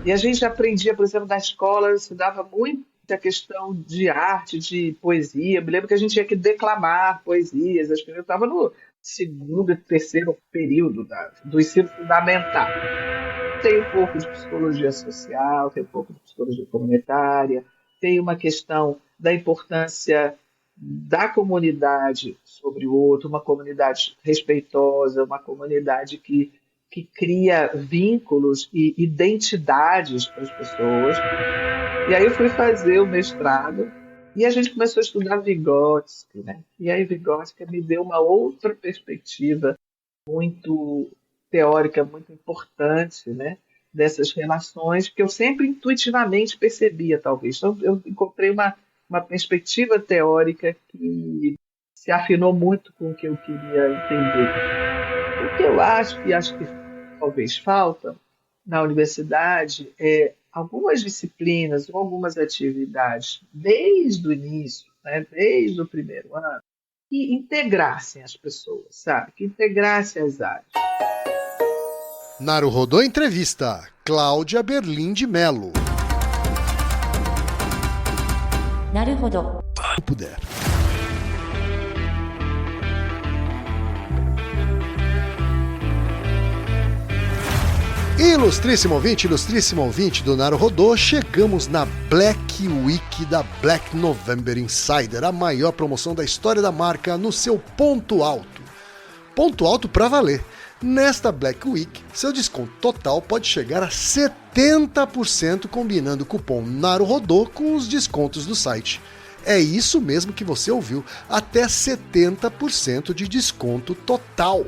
E a gente aprendia, por exemplo, na escola, se dava muita questão de arte, de poesia. Eu me lembro que a gente tinha que declamar poesias. Acho que eu estava no segundo e terceiro período do ensino fundamental. Tem um pouco de psicologia social, tem um pouco de psicologia comunitária, tem uma questão da importância da comunidade sobre o outro, uma comunidade respeitosa, uma comunidade que cria vínculos e identidades para as pessoas. E aí eu fui fazer o mestrado e a gente começou a estudar Vygotsky, né? E aí Vygotsky me deu uma outra perspectiva muito teórica, muito importante, né? Dessas relações que eu sempre intuitivamente percebia, talvez. Então eu encontrei uma perspectiva teórica que se afinou muito com o que eu queria entender. O que eu acho que talvez falta na universidade é algumas disciplinas ou algumas atividades desde o início, né, desde o primeiro ano, que integrassem as pessoas, sabe? Que integrassem as áreas. Naruhodô Entrevista, Cláudia Berlim de Mello. Naruhodô. Se puder. Ilustríssimo ouvinte do Naruhodô, chegamos na Black Week da Black November Insider, a maior promoção da história da marca no seu ponto alto. Ponto alto pra valer. Nesta Black Week, seu desconto total pode chegar a 70% combinando o cupom Naruhodô com os descontos do site. É isso mesmo que você ouviu, até 70% de desconto total.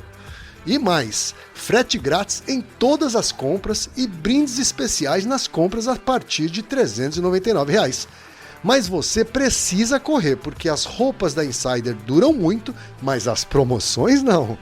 E mais, frete grátis em todas as compras e brindes especiais nas compras a partir de R$ 399. Mas você precisa correr, porque as roupas da Insider duram muito, mas as promoções não.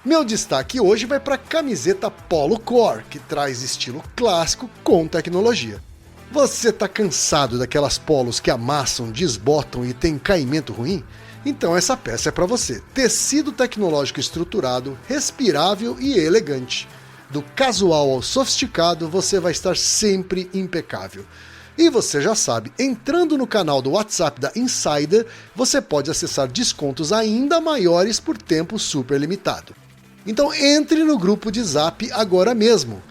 Meu destaque hoje vai para a camiseta Polo Core, que traz estilo clássico com tecnologia. Você tá cansado daquelas polos que amassam, desbotam e tem caimento ruim? Então essa peça é para você. Tecido tecnológico estruturado, respirável e elegante. Do casual ao sofisticado, você vai estar sempre impecável. E você já sabe, entrando no canal do WhatsApp da Insider, você pode acessar descontos ainda maiores por tempo super limitado. Então entre no grupo de Zap agora mesmo.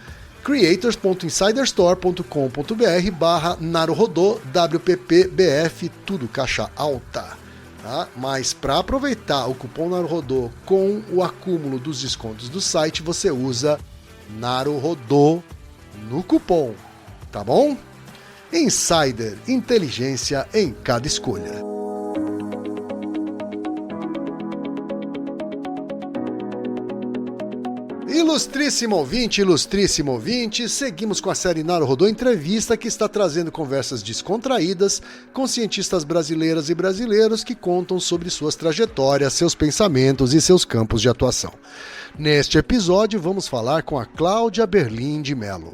creators.insiderstore.com.br/Naruhodô WPPBF, tudo caixa alta. Tá? Mas para aproveitar o cupom Naruhodô com o acúmulo dos descontos do site, você usa Naruhodô no cupom, tá bom? Insider, inteligência em cada escolha. Ilustríssimo ouvinte, seguimos com a série Naruhodô Entrevista, que está trazendo conversas descontraídas com cientistas brasileiras e brasileiros que contam sobre suas trajetórias, seus pensamentos e seus campos de atuação. Neste episódio, vamos falar com a Cláudia Berlim de Mello.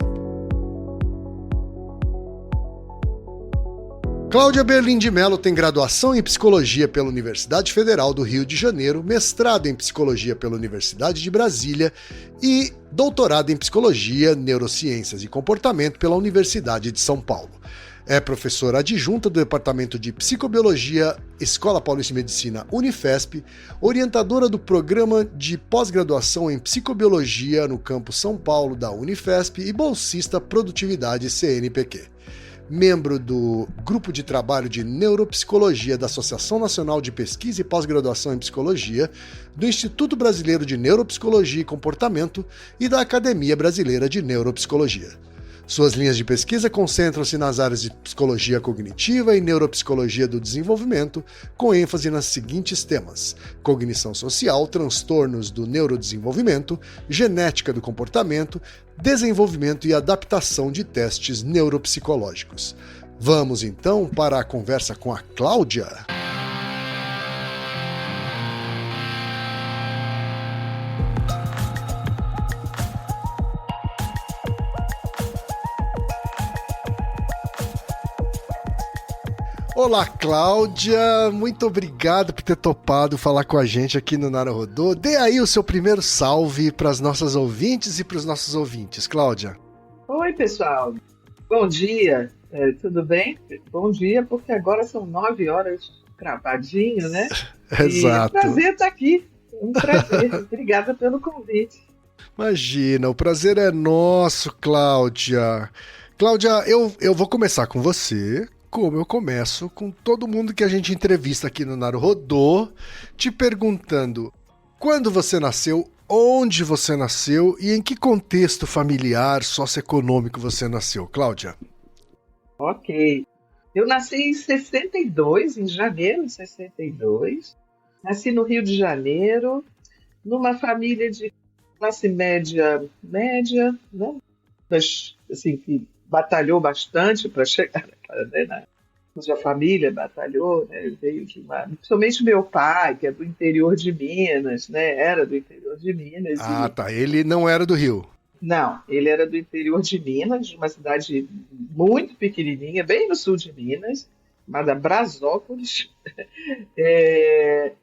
Cláudia Berlim de Mello tem graduação em Psicologia pela Universidade Federal do Rio de Janeiro, mestrado em Psicologia pela Universidade de Brasília e doutorado em Psicologia, Neurociências e Comportamento pela Universidade de São Paulo. É professora adjunta do Departamento de Psicobiologia, Escola Paulista de Medicina Unifesp, orientadora do Programa de Pós-Graduação em Psicobiologia no Campus São Paulo da Unifesp e bolsista Produtividade CNPq. Membro do Grupo de Trabalho de Neuropsicologia da Associação Nacional de Pesquisa e Pós-Graduação em Psicologia, do Instituto Brasileiro de Neuropsicologia e Comportamento e da Academia Brasileira de Neuropsicologia. Suas linhas de pesquisa concentram-se nas áreas de psicologia cognitiva e neuropsicologia do desenvolvimento, com ênfase nos seguintes temas: cognição social, transtornos do neurodesenvolvimento, genética do comportamento, desenvolvimento e adaptação de testes neuropsicológicos. Vamos então para a conversa com a Cláudia. Olá, Cláudia, muito obrigado por ter topado falar com a gente aqui no Naruhodô. Dê aí o seu primeiro salve para as nossas ouvintes e para os nossos ouvintes, Cláudia. Oi, pessoal. Bom dia, tudo bem? Bom dia, porque agora são 9 horas cravadinho, né? E é um Exato. prazer estar aqui. Um prazer. Obrigada pelo convite. Imagina, o prazer é nosso, Cláudia. Cláudia, eu vou começar com você, como eu começo com todo mundo que a gente entrevista aqui no Naruhodô, te perguntando quando você nasceu, onde você nasceu e em que contexto familiar, socioeconômico você nasceu, Cláudia? Ok. Eu nasci em 62, em janeiro de 62. Nasci no Rio de Janeiro, numa família de classe média, né? Mas, assim, que batalhou bastante para chegar onde a família batalhou, né? Veio de uma... Principalmente meu pai, que é do interior de Minas, né? Era do interior de Minas. Ah, tá. Ele não era do Rio. Não, ele era do interior de Minas, de uma cidade muito pequenininha, bem no sul de Minas, chamada Brasópolis.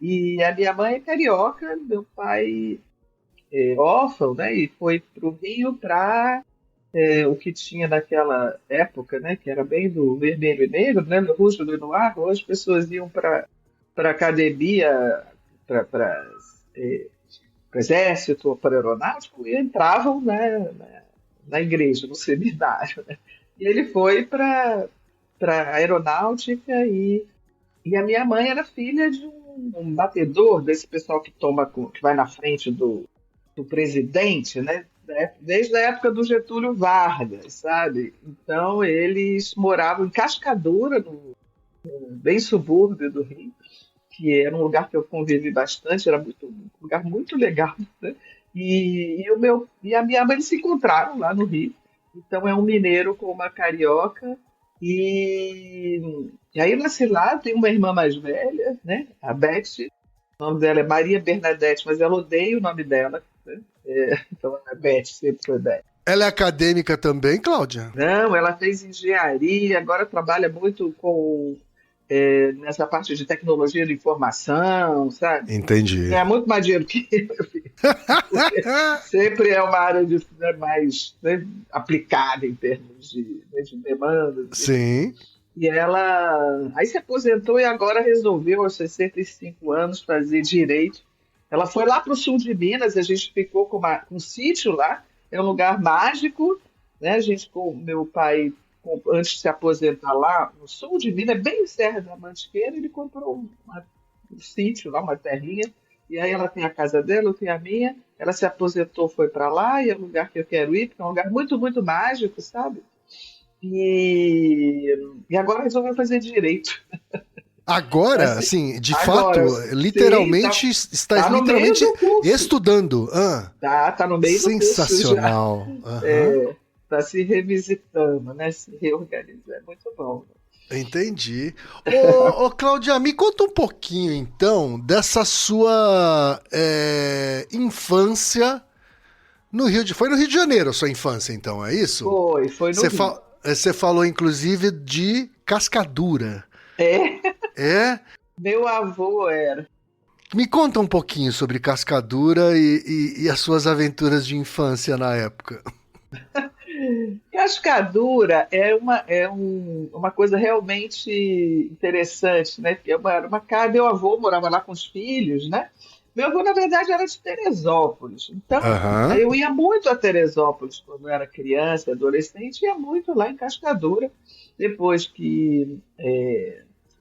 E a minha mãe é carioca, meu pai é órfão, né? E foi para o Rio para o que tinha naquela época, né? Que era bem do vermelho e negro, né? Do rústico e no ar. Hoje as pessoas iam para academia, para exército ou para aeronáutico e entravam, né, na igreja, no seminário, né? E ele foi para aeronáutica e a minha mãe era filha de um batedor, desse pessoal que vai na frente do presidente, né? Desde a época do Getúlio Vargas, sabe? Então eles moravam em Cascadura, bem subúrbio do Rio, que era um lugar que eu convivi bastante, era um lugar muito legal, né? E a minha mãe se encontraram lá no Rio. Então é um mineiro com uma carioca. E aí eu nasci lá, tenho uma irmã mais velha, né? A Beth. O nome dela é Maria Bernadette, mas ela odeia o nome dela, né? Então a Beth sempre foi Beth. Ela é acadêmica também, Cláudia? Não, ela fez engenharia, agora trabalha muito com nessa parte de tecnologia de informação, sabe? Entendi. É muito mais dinheiro que eu. Sempre é uma área mais, né, aplicada em termos de demandas. Sim. E ela aí se aposentou e agora resolveu, aos 65 anos, fazer direito. Ela foi lá para o sul de Minas, a gente ficou com um sítio lá, é um lugar mágico, né? A gente, com meu pai, antes de se aposentar lá no sul de Minas, bem em Serra da Mantiqueira, ele comprou um sítio lá, uma terrinha, e aí ela tem a casa dela, eu tenho a minha, ela se aposentou, foi para lá, e é um lugar que eu quero ir, porque é um lugar muito, muito mágico, sabe? E agora resolveu fazer direito. Agora, assim, de agora, fato, literalmente, está literalmente estudando. Tá no meio do curso. Sensacional. Está se revisitando, né? Se reorganizando. É muito bom. Entendi. Ô, Cláudia, me conta um pouquinho, então, dessa sua infância no Rio de... Foi no Rio de Janeiro a sua infância, então, é isso? Foi no Rio. Você falou, inclusive, de Cascadura. É? Meu avô era. Me conta um pouquinho sobre Cascadura e as suas aventuras de infância na época. Cascadura é uma coisa realmente interessante, né? Porque era uma casa, meu avô morava lá com os filhos, né? Meu avô, na verdade, era de Teresópolis. Então, eu ia muito a Teresópolis quando eu era criança, adolescente, ia muito lá em Cascadura. Depois que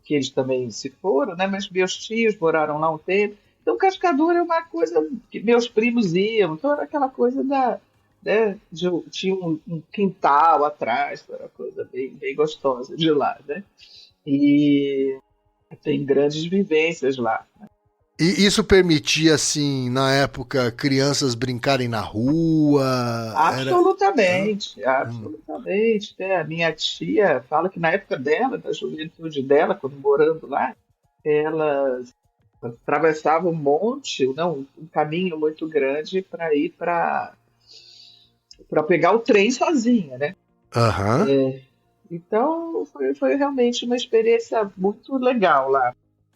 eles também se foram, né? Mas meus tios moraram lá um tempo. Então, Cascadura é uma coisa que meus primos iam. Então, era aquela coisa né? Tinha um quintal atrás, era uma coisa bem, bem gostosa de lá, né? E tem grandes vivências lá. E isso permitia, assim, na época, crianças brincarem na rua? Absolutamente, absolutamente. A minha tia fala que na época dela, da juventude dela, quando morando lá, ela atravessava um monte, um caminho muito grande para ir para pegar o trem sozinha, né? Então, foi realmente uma experiência muito legal lá.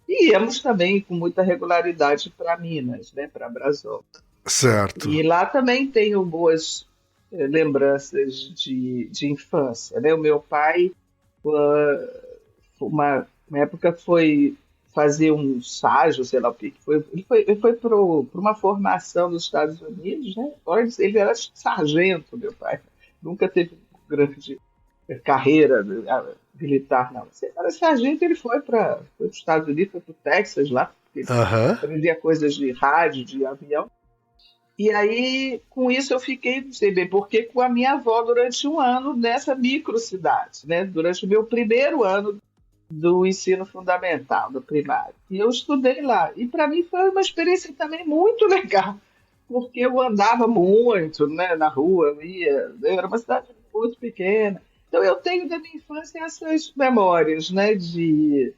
E íamos também com muita regularidade para Minas, né? Para Brasópolis. Certo. E lá também tenho boas lembranças de infância, né? O meu pai, uma época, foi fazer um estágio, sei lá o que foi. Ele foi para uma formação nos Estados Unidos, né? Ele era sargento, meu pai. Nunca teve grande carreira militar, não. Ele era sargento, ele foi para os Estados Unidos, foi para o Texas lá, porque ele Aham. aprendia coisas de rádio, de avião. E aí, com isso, eu fiquei, não sei bem porquê, com a minha avó durante um ano nessa microcidade, né? Durante o meu primeiro ano do ensino fundamental, do primário. E eu estudei lá. E para mim foi uma experiência também muito legal, porque eu andava muito, né, na rua, era uma cidade muito pequena. Então eu tenho da minha infância essas memórias, né, de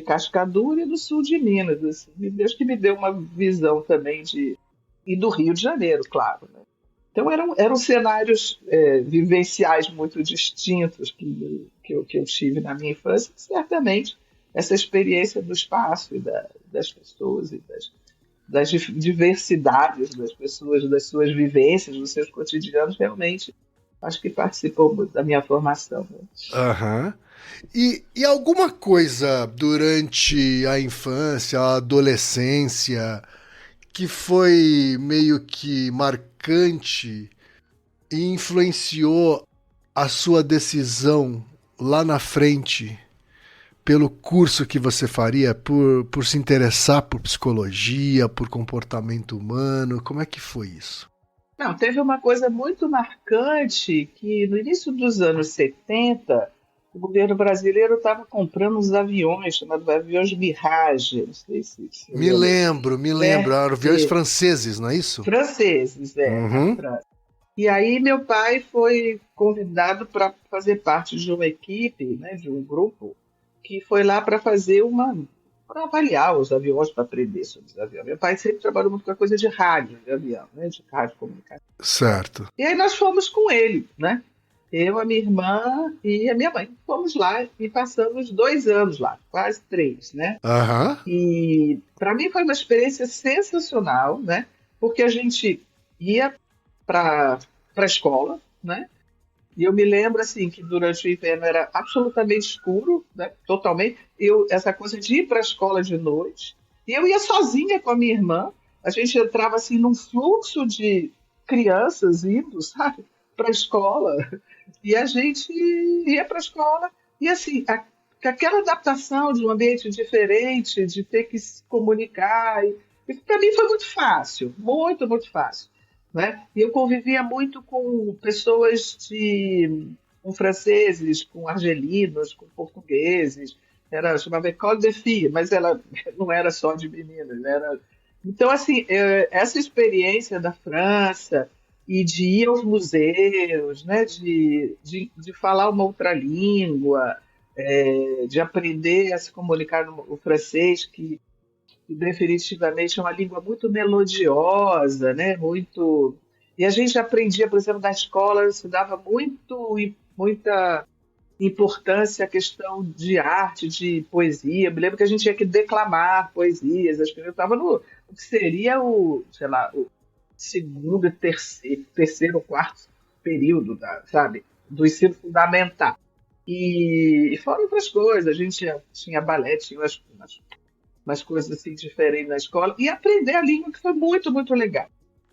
Cascadura e do sul de Minas. Assim. Deus que me deu uma visão também e do Rio de Janeiro, claro. Né? Então eram cenários vivenciais muito distintos que eu tive na minha infância. Certamente essa experiência do espaço e das pessoas e das diversidades das pessoas, das suas vivências, dos seus cotidianos, realmente acho que participou muito da minha formação. Né? Aham. E alguma coisa durante a infância, a adolescência, que foi meio que marcante e influenciou a sua decisão lá na frente pelo curso que você faria, por se interessar por psicologia, por comportamento humano? Como é que foi isso? Não, teve uma coisa muito marcante que no início dos anos 70 o governo brasileiro estava comprando uns aviões, chamados aviões Mirage, não sei se Me lembra. lembro, me lembro. Aviões franceses, não é isso? Franceses, na Uhum. França. E aí meu pai foi convidado para fazer parte de uma equipe, né, de um grupo, que foi lá para para avaliar os aviões, para aprender sobre os aviões. Meu pai sempre trabalhou muito com a coisa de rádio, de avião, né, de rádio comunicação. Certo. E aí nós fomos com ele, né? Eu, a minha irmã e a minha mãe. Fomos lá e passamos 2 anos lá, quase 3, né? Aham. E para mim foi uma experiência sensacional, né? Porque a gente ia para a escola, né? E eu me lembro assim que durante o inverno era absolutamente escuro, né? Totalmente. Essa coisa de ir para a escola de noite. E eu ia sozinha com a minha irmã. A gente entrava assim num fluxo de crianças indo, sabe, para a escola. E a gente ia para a escola e assim aquela adaptação de um ambiente diferente, de ter que se comunicar, para mim foi muito fácil, muito, muito fácil. Né? E eu convivia muito com pessoas com franceses, com argelinos, com portugueses. Chamava École de Filles, mas ela não era só de meninas. Então, assim, essa experiência da França e de ir aos museus, né? de falar uma outra língua, de aprender a se comunicar no francês, que definitivamente é uma língua muito melodiosa, né? Muito. E a gente aprendia, por exemplo, na escola, se dava muita importância à questão de arte, de poesia. Eu me lembro que a gente tinha que declamar poesias. Acho que eu estava no que seria sei lá, o segundo, terceiro ou quarto período, sabe, do ensino fundamental. E fora outras coisas, a gente tinha balé, tinha umas coisas assim diferentes na escola, e aprender a língua, que foi muito, muito legal.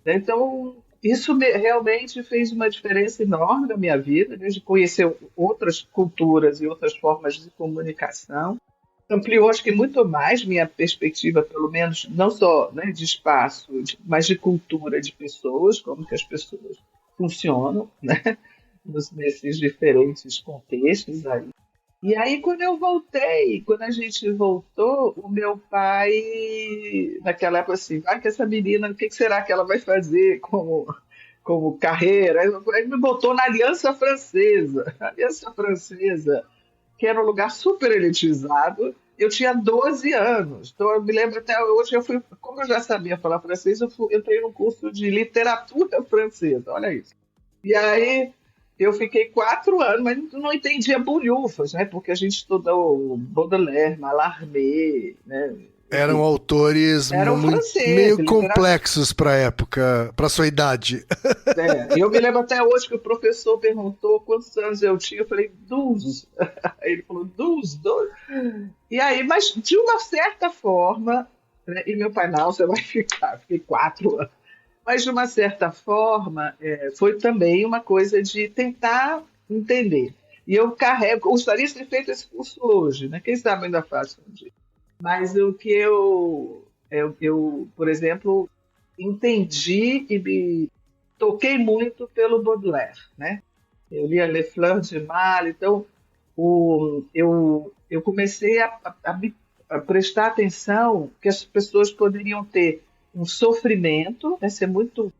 Então, isso realmente fez uma diferença enorme na minha vida, né, de conhecer outras culturas e outras formas de comunicação. Ampliou, acho que muito mais minha perspectiva, pelo menos, não só, né, de espaço, mas de cultura de pessoas, como que as pessoas funcionam, né, nesses diferentes contextos aí. E aí, quando a gente voltou, o meu pai, naquela época, assim, que essa menina, o que será que ela vai fazer como carreira? Aí me botou na Aliança Francesa. A Aliança Francesa, que era um lugar super elitizado. Eu tinha 12 anos. Então, eu me lembro até hoje, como eu já sabia falar francês, eu entrei num curso de literatura francesa. Olha isso. E aí, eu fiquei 4 anos, mas não entendia bolhufas, né? Porque a gente estudou Baudelaire, Mallarmé, né? Eram autores Eram meio franceses, complexos para a época, para sua idade. Eu me lembro até hoje que o professor perguntou quantos anos eu tinha. Eu falei, 12. Aí ele falou, 12, 12. E aí, mas de uma certa forma, né, e meu pai, não, você vai ficar, fiquei 4 anos. Mas de uma certa forma, foi também uma coisa de tentar entender. E eu gostaria de ter feito esse curso hoje, né? Quem sabe ainda faço um dia. Mas o que eu, por exemplo, entendi e me toquei muito pelo Baudelaire, né? Eu lia Les Fleurs de Mal, então eu comecei a prestar atenção que as pessoas poderiam ter um sofrimento, né, ser muito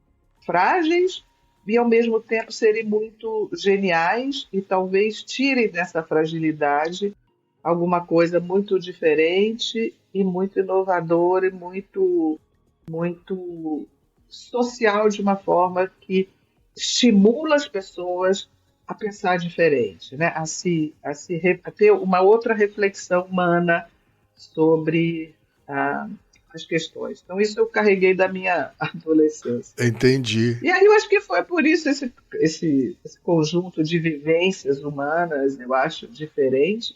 frágeis e ao mesmo tempo serem muito geniais e talvez tirem dessa fragilidade alguma coisa muito diferente e muito inovadora e muito social de uma forma que estimula as pessoas a pensar diferente, né? A ter uma outra reflexão humana sobre as questões. Então, isso eu carreguei da minha adolescência. Entendi. E aí eu acho que foi por isso esse conjunto de vivências humanas, eu acho, diferentes,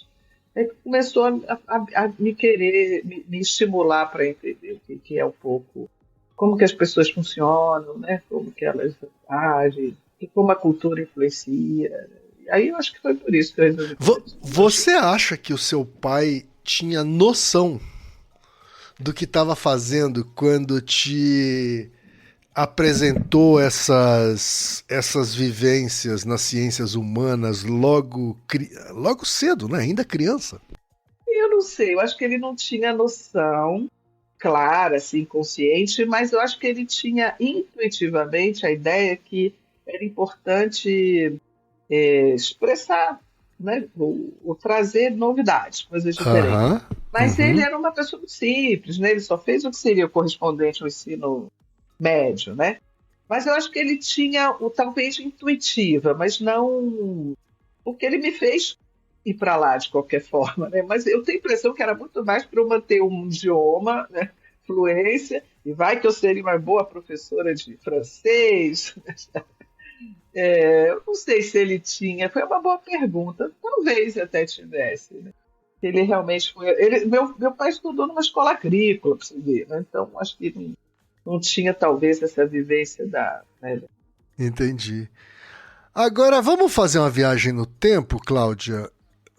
que começou a me querer, me estimular para entender o que é um pouco, como que as pessoas funcionam, né? Como que elas agem, e como a cultura influencia. E aí eu acho que foi por isso que eu resolvi. Você acha que o seu pai tinha noção do que estava fazendo quando te apresentou essas vivências nas ciências humanas logo cedo, né? Ainda criança? Eu não sei, eu acho que ele não tinha noção clara, assim, consciente, mas eu acho que ele tinha intuitivamente a ideia que era importante expressar, né, o trazer novidades, coisas diferentes. Mas ele era uma pessoa muito simples, né? Ele só fez o que seria correspondente ao ensino médio, né? Mas eu acho que ele tinha talvez intuitiva, mas não porque ele me fez ir para lá de qualquer forma, né? Mas eu tenho a impressão que era muito mais para eu manter um idioma, né? Fluência, e vai que eu seria uma boa professora de francês. Eu não sei se ele tinha, foi uma boa pergunta, talvez até tivesse, né? Ele realmente foi. Meu pai estudou numa escola agrícola, para você ver, né? Então acho que não tinha talvez essa vivência né? Entendi. Agora vamos fazer uma viagem no tempo, Cláudia,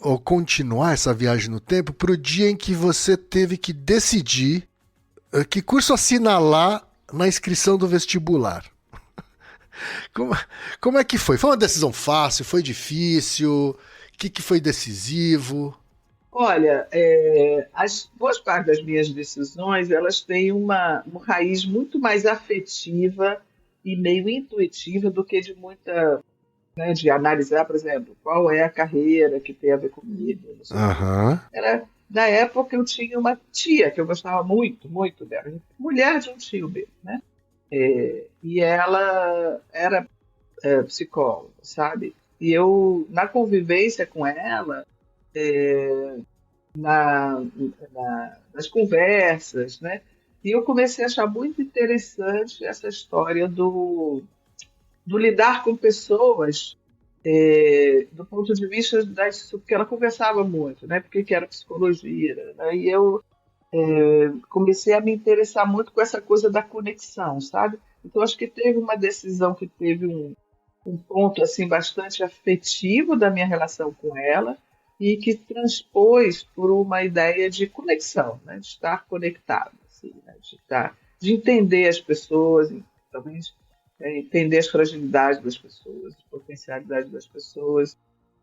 ou continuar essa viagem no tempo para o dia em que você teve que decidir que curso assinalar na inscrição do vestibular. Como é que foi? Foi uma decisão fácil? Foi difícil? O que foi decisivo? Olha, as boas partes das minhas decisões, elas têm uma raiz muito mais afetiva e meio intuitiva do que de muita, né, de analisar, por exemplo, qual é a carreira que tem a ver comigo. Não sei. Na época eu tinha uma tia que eu gostava muito, muito dela, mulher de um tio meu, né? E ela era psicóloga, sabe? E eu, na convivência com ela, nas conversas, né? E eu comecei a achar muito interessante essa história do lidar com pessoas do ponto de vista porque ela conversava muito, né? Porque que era psicologia, né? E eu comecei a me interessar muito com essa coisa da conexão, sabe? Então acho que teve uma decisão que teve um ponto assim bastante afetivo da minha relação com ela e que transpôs por uma ideia de conexão, né? De estar conectado, assim, né? De entender as pessoas, talvez entender as fragilidades das pessoas, as potencialidades das pessoas.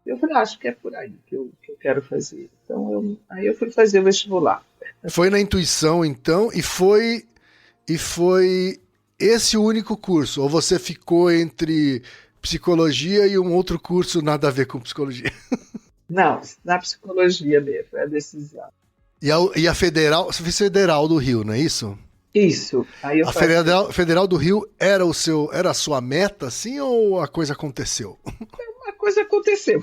Eu falei, acho que é por aí que eu quero fazer. Então, aí eu fui fazer o vestibular. Foi na intuição, então, e foi esse o único curso? Ou você ficou entre psicologia e um outro curso nada a ver com psicologia? Não, na psicologia mesmo, é a decisão. E a Federal, você fez Federal do Rio, não é isso? Isso. Aí Federal do Rio era a sua meta, assim, ou a coisa aconteceu? Uma coisa aconteceu.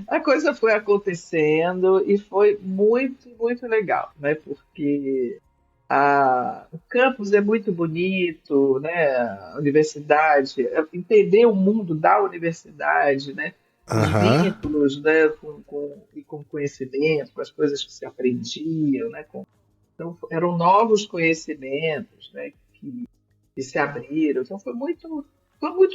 A coisa foi acontecendo e foi muito, muito legal, né? Porque o campus é muito bonito, né? A universidade, entender o mundo da universidade, né? Os Aham. vínculos, né? Com conhecimento, com as coisas que se aprendiam, né? Então, eram novos conhecimentos, né? Que se abriram. Então, foi muito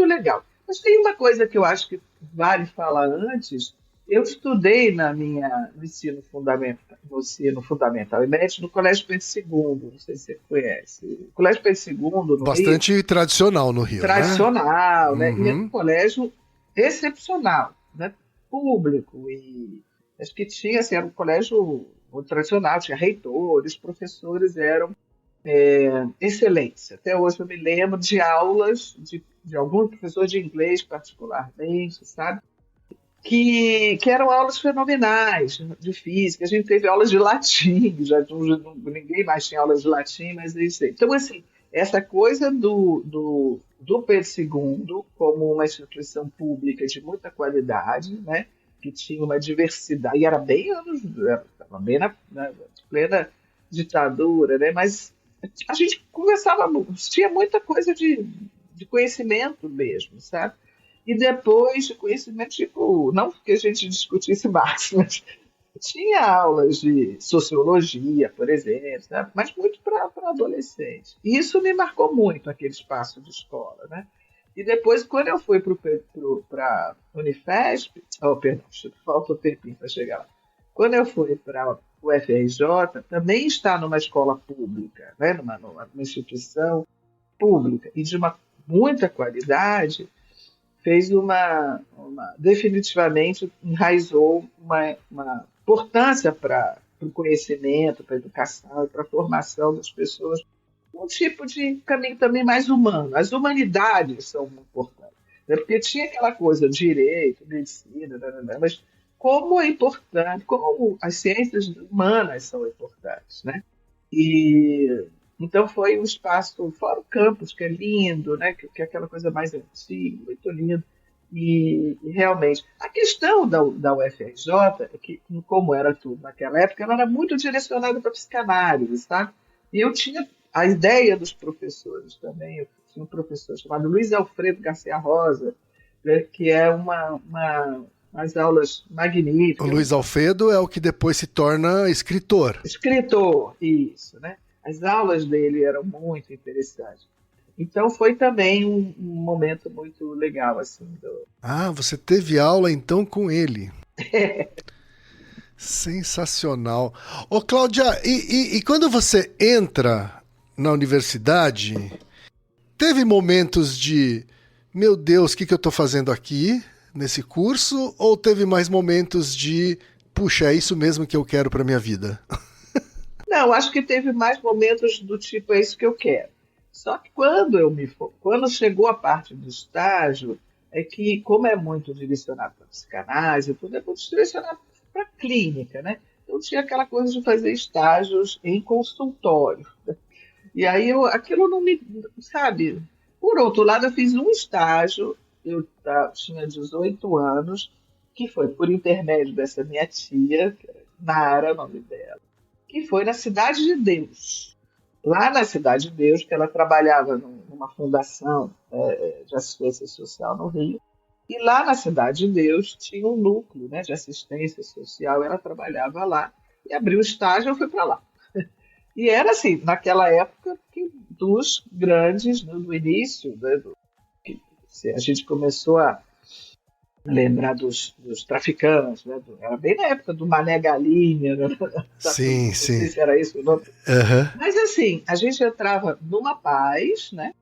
legal. Mas tem uma coisa que eu acho que vale falar antes. Eu estudei no ensino fundamental e médio no Colégio Pedro II, não sei se você conhece. O Colégio Pedro II, no Rio, Bastante tradicional no Rio, né? tradicional, né? E é um Uhum. colégio excepcional, né? Público. E acho que tinha, assim, era um colégio muito tradicional, tinha reitores, professores eram excelentes. Até hoje eu me lembro de aulas de algum professor de inglês particularmente, sabe? Que eram aulas fenomenais de física. A gente teve aulas de latim, ninguém mais tinha aulas de latim, mas é isso aí. Então, assim, essa coisa do Pedro II como uma instituição pública de muita qualidade, né? Que tinha uma diversidade, e era bem estava bem na plena ditadura, né? Mas a gente conversava, tinha muita coisa de conhecimento mesmo, sabe? E depois de conhecimento, tipo, não que a gente discutisse Marx, mas tinha aulas de sociologia, por exemplo, né? Mas muito para adolescente. E isso me marcou muito, aquele espaço de escola, né? E depois, quando eu fui para a Unifesp, oh, perdão, falta um tempinho para chegar lá. Quando eu fui para o FRJ, também está numa escola pública, né? Numa instituição pública e de uma muita qualidade, fez definitivamente enraizou uma importância para o conhecimento, para a educação e para a formação das pessoas, um tipo de caminho também mais humano. As humanidades são importantes, né? Porque tinha aquela coisa, direito, medicina, mas como é importante, como as ciências humanas são importantes, né? E então foi um espaço, fora o campus, que é lindo, né? Que é aquela coisa mais antiga, muito lindo. E realmente, a questão da UFRJ é que, como era tudo naquela época, ela era muito direcionada para a psicanálise, sabe? E eu tinha a ideia dos professores também. Eu tinha um professor chamado Luiz Alfredo Garcia Rosa, né, que é umas aulas O magníficas. Luiz Alfredo é o que depois se torna escritor. Escritor, isso, né? As aulas dele eram muito interessantes. Então foi também um momento muito legal, assim. Ah, você teve aula então com ele. Sensacional. Ô, Cláudia, e quando você entra na universidade, teve momentos de, meu Deus, o que eu tô fazendo aqui nesse curso? Ou teve mais momentos de, puxa, é isso mesmo que eu quero pra minha vida? Não, acho que teve mais momentos do tipo, é isso que eu quero. Só que quando chegou a parte do estágio, é que, como é muito direcionado para psicanálise, tudo é muito direcionado para clínica, né? Então tinha aquela coisa de fazer estágios em consultório. E aí aquilo não me, sabe? Por outro lado, eu fiz um estágio, tinha 18 anos, que foi por intermédio dessa minha tia, que era Nara, o nome dela, que foi na Cidade de Deus. Lá na Cidade de Deus, que ela trabalhava numa fundação de assistência social no Rio, e lá na Cidade de Deus tinha um núcleo, né, de assistência social, ela trabalhava lá, e abriu o estágio, eu fui para lá. E era assim, naquela época, dos grandes, no início, né, a gente começou a lembrar dos traficantes, né? Era bem na época do Mané Galinha, né? Sim, Não sei sim. se era isso o nome. Aham. Mas assim, a gente entrava numa paz, né?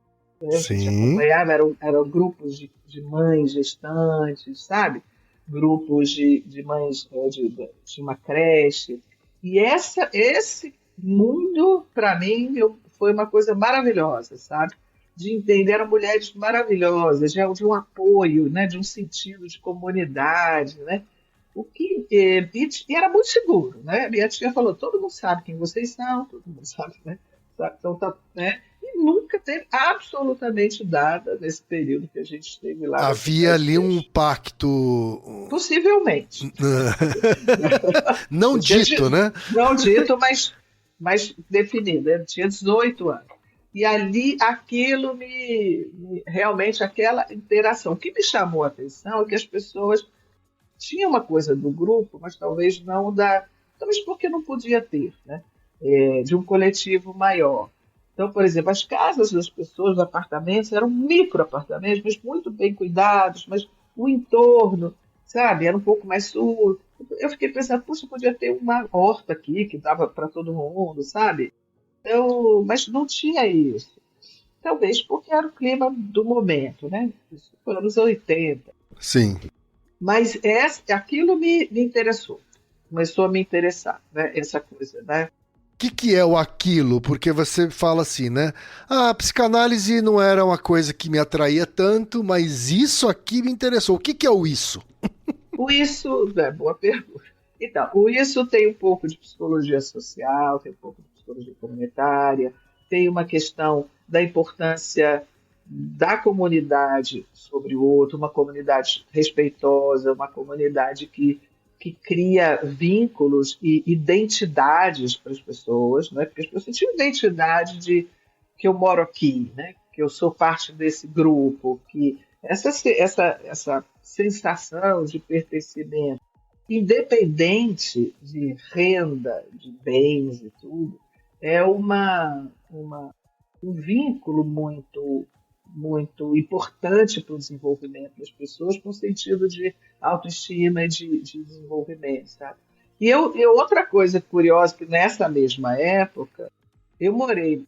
A gente Sim. acompanhava, eram grupos de mães gestantes, sabe? Grupos de mães de uma creche. E esse mundo, para mim, foi uma coisa maravilhosa, sabe? De entender, eram mulheres maravilhosas, de um apoio, né? De um sentido de comunidade, né? E era muito seguro, né? Minha tia falou, todo mundo sabe quem vocês são, todo mundo sabe, né? Sabe? Então, né? E nunca teve absolutamente nada nesse período que a gente esteve lá. Havia ali um pacto. Possivelmente. Não dito, né? Não dito, mas definido. Eu tinha 18 anos. E ali, aquilo realmente, aquela interação. O que me chamou a atenção é que as pessoas tinham uma coisa do grupo, mas talvez não talvez porque não podia ter, né? De um coletivo maior. Então, por exemplo, as casas das pessoas, os apartamentos, eram microapartamentos, mas muito bem cuidados, mas o entorno, sabe, era um pouco mais sujo. Eu fiquei pensando, puxa, podia ter uma horta aqui que dava para todo mundo, sabe? Então, mas não tinha isso. Talvez porque era o clima do momento, né? Isso foi nos anos 80. Sim. Mas aquilo me interessou. Começou a me interessar, né? Essa coisa, né? O que é o aquilo? Porque você fala assim, né? A psicanálise não era uma coisa que me atraía tanto, mas isso aqui me interessou. O que é o isso? O isso, boa pergunta. Então, o isso tem um pouco de psicologia social, tem um pouco de psicologia comunitária, tem uma questão da importância da comunidade sobre o outro, uma comunidade respeitosa, uma comunidade que cria vínculos e identidades para as pessoas, né? Porque as pessoas tinham identidade de que eu moro aqui, né? Que eu sou parte desse grupo, que essa sensação de pertencimento, independente de renda, de bens e tudo, é um vínculo muito importante para o desenvolvimento das pessoas, no sentido de autoestima e de desenvolvimento, sabe? E outra coisa curiosa, que nessa mesma época, eu morei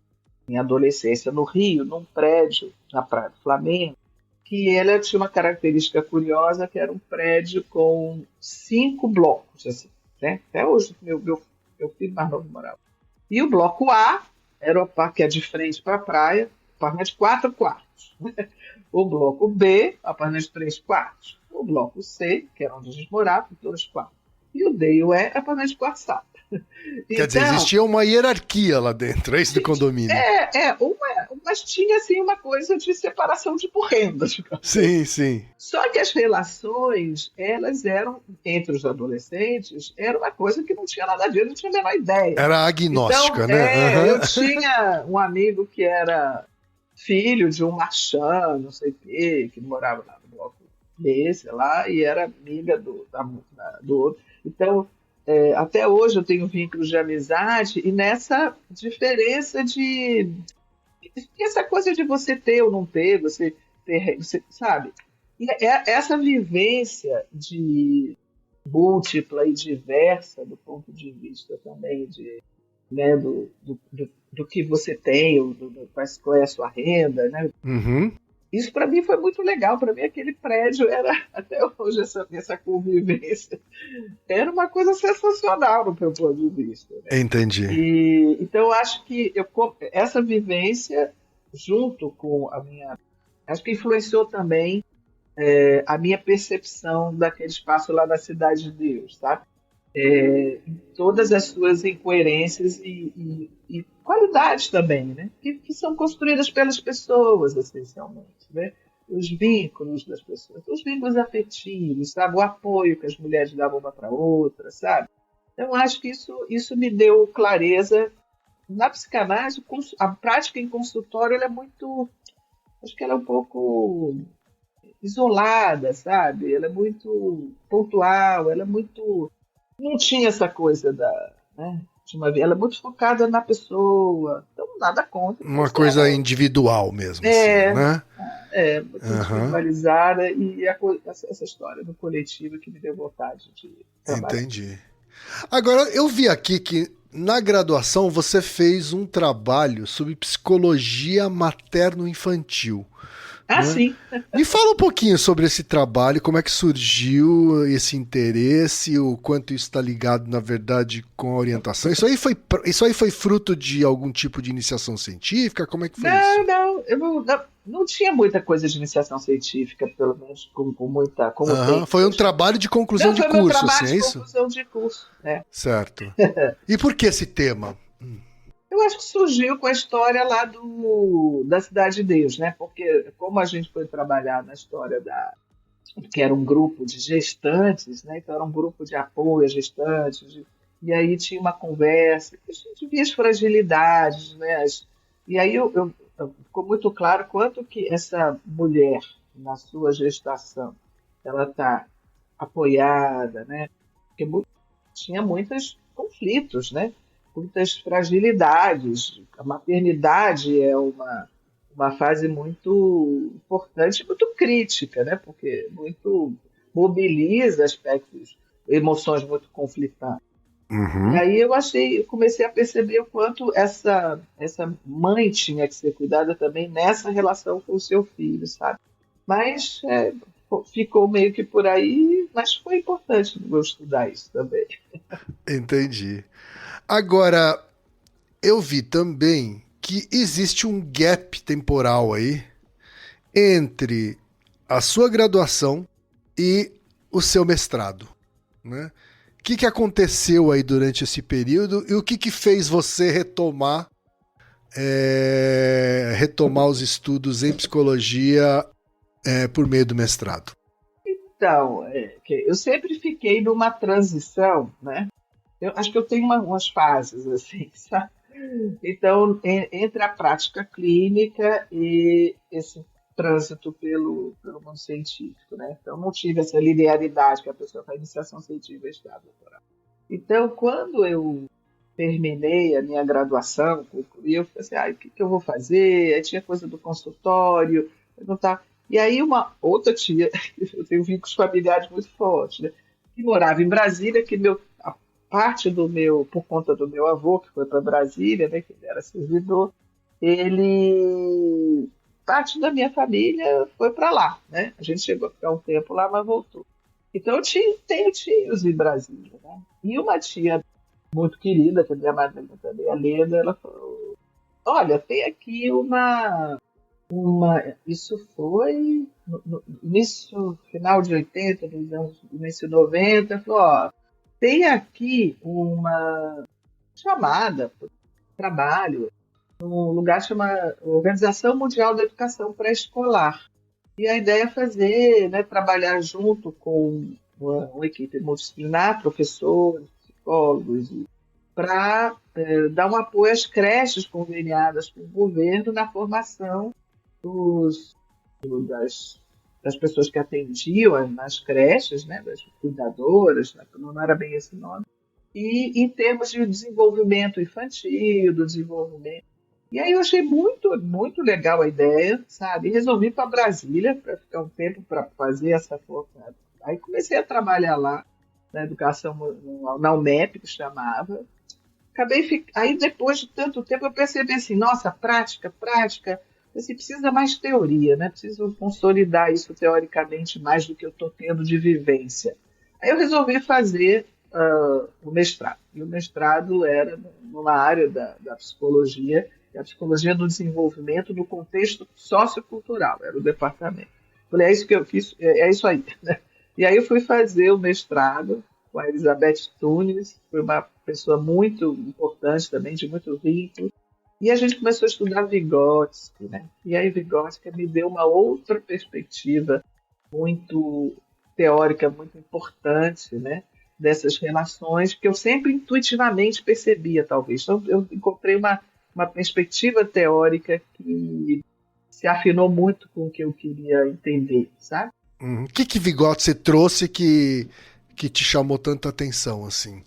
em adolescência no Rio, num prédio na Praia do Flamengo, que ela tinha uma característica curiosa, que era um prédio com 5 blocos, assim, né? Até hoje, meu filho mais novo morava. E o bloco A era o que é de frente para a praia, apartamento de 4 quartos. O bloco B, apartamento de 3 quartos. O bloco C, que era onde a gente morava, 2 quartos. E o D e o E, apartamento de 4 salas. Quer dizer, existia uma hierarquia lá dentro, é isso do condomínio. Mas tinha assim uma coisa de separação de rendas. Sim, sim. Só que as relações, elas eram, entre os adolescentes, era uma coisa que não tinha nada a ver, não tinha a menor ideia. Era agnóstica, então, né? Uhum. Eu tinha um amigo que era filho de um marchand, não sei o quê, que morava lá no bloco B, sei lá, e era amiga do outro. Então, até hoje eu tenho vínculos de amizade, e nessa diferença de essa coisa de você ter ou não ter, você sabe? E essa vivência de múltipla e diversa do ponto de vista também né, do que você tem, qual é a sua renda, né? Uhum. Isso para mim foi muito legal. Para mim aquele prédio era, até hoje, essa convivência era uma coisa sensacional no meu ponto de vista, né? Entendi. Então eu acho que essa vivência, junto com a minha... Acho que influenciou também a minha percepção daquele espaço lá na Cidade de Deus, sabe? Todas as suas incoerências e qualidades também, né? Que são construídas pelas pessoas, essencialmente, né? Os vínculos das pessoas, os vínculos afetivos, sabe? O apoio que as mulheres davam uma para outra, sabe? Então, acho que isso me deu clareza. Na psicanálise, a prática em consultório ela é muito... Acho que ela é um pouco isolada, sabe? Ela é muito pontual, ela é muito... Não tinha essa coisa né, de uma vez. Ela é muito focada na pessoa. Então, nada contra. Uma coisa individual mesmo, assim, né? Muito individualizada. E essa história do coletivo que me deu vontade de trabalhar. Entendi. Agora, eu vi aqui que na graduação você fez um trabalho sobre psicologia materno-infantil. Ah, sim. Me fala um pouquinho sobre esse trabalho, como é que surgiu esse interesse, o quanto isso está ligado, na verdade, com a orientação. Isso aí foi fruto de algum tipo de iniciação científica? Como é que foi isso? Não. Eu não tinha muita coisa de iniciação científica, pelo menos com muita... Foi um trabalho de conclusão de curso, assim, é isso? Conclusão de curso, né? Certo. E por que esse tema? Eu acho que surgiu com a história lá da Cidade de Deus, né? Porque como a gente foi trabalhar na história que era um grupo de gestantes, né? Então era um grupo de apoio a gestantes, e aí tinha uma conversa, a gente via as fragilidades, né? E aí ficou muito claro quanto que essa mulher, na sua gestação, ela está apoiada, né? Porque tinha muitos conflitos, né? Muitas fragilidades. A maternidade é uma fase muito importante, muito crítica, né? Porque muito mobiliza aspectos, emoções muito conflitantes. E Uhum. aí eu comecei a perceber o quanto essa mãe tinha que ser cuidada também nessa relação com o seu filho, sabe? Mas ficou meio que por aí, mas foi importante eu estudar isso também. Entendi. Agora, eu vi também que existe um gap temporal aí entre a sua graduação e o seu mestrado, né? O que aconteceu aí durante esse período e o que fez você retomar os estudos em psicologia por meio do mestrado? Então, eu sempre fiquei numa transição, né? Eu acho que eu tenho umas fases assim, sabe? Então, entre a prática clínica e esse trânsito pelo mundo científico, né? Então, não tive essa linearidade que a pessoa faz iniciação científica e mestrado, doutorado. Então, quando eu terminei a minha graduação, concluí, eu falei assim, o que eu vou fazer? Aí tinha coisa do consultório, perguntar. E aí uma outra tia, eu tenho vínculos familiares muito fortes, né? Que morava em Brasília, a parte por conta do meu avô, que foi para Brasília, né? Que ele era servidor, parte da minha família foi para lá, né? A gente chegou a ficar um tempo lá, mas voltou. Então tenho tios em Brasília, né? E uma tia muito querida, que é minha madrinha também, a Leda, ela falou, olha, tem aqui isso foi no início, final de 80, nos anos, início de 90, falou, ó, tem aqui uma chamada para trabalho num lugar chamado Organização Mundial da Educação Pré-Escolar. E a ideia é fazer, né, trabalhar junto com uma equipe multidisciplinar, professores, psicólogos, para dar um apoio às creches conveniadas com o governo na formação dos, das pessoas que atendiam nas creches, né, das cuidadoras, né, não era bem esse nome, e em termos de desenvolvimento infantil, do desenvolvimento. E aí eu achei muito, muito legal a ideia, sabe? E resolvi ir para Brasília para ficar um tempo para fazer essa formação. Aí comecei a trabalhar lá na educação, na UMEP, que chamava. Aí depois de tanto tempo eu percebi assim, nossa, prática, você precisa mais teoria, né? Preciso consolidar isso teoricamente mais do que eu estou tendo de vivência. Aí eu resolvi fazer o mestrado. E o mestrado era numa área da psicologia, a psicologia do desenvolvimento no contexto sociocultural, era o departamento. Falei, é isso que eu fiz, é isso aí. Né? E aí eu fui fazer o mestrado com a Elizabeth Tunes, foi uma pessoa muito importante também, de muito vínculo. E a gente começou a estudar Vygotsky, né? E aí Vygotsky me deu uma outra perspectiva muito teórica, muito importante, né? Dessas relações que eu sempre intuitivamente percebia, talvez. Então, eu encontrei uma perspectiva teórica que se afinou muito com o que eu queria entender, sabe? O que Vygotsky trouxe que te chamou tanta atenção, assim?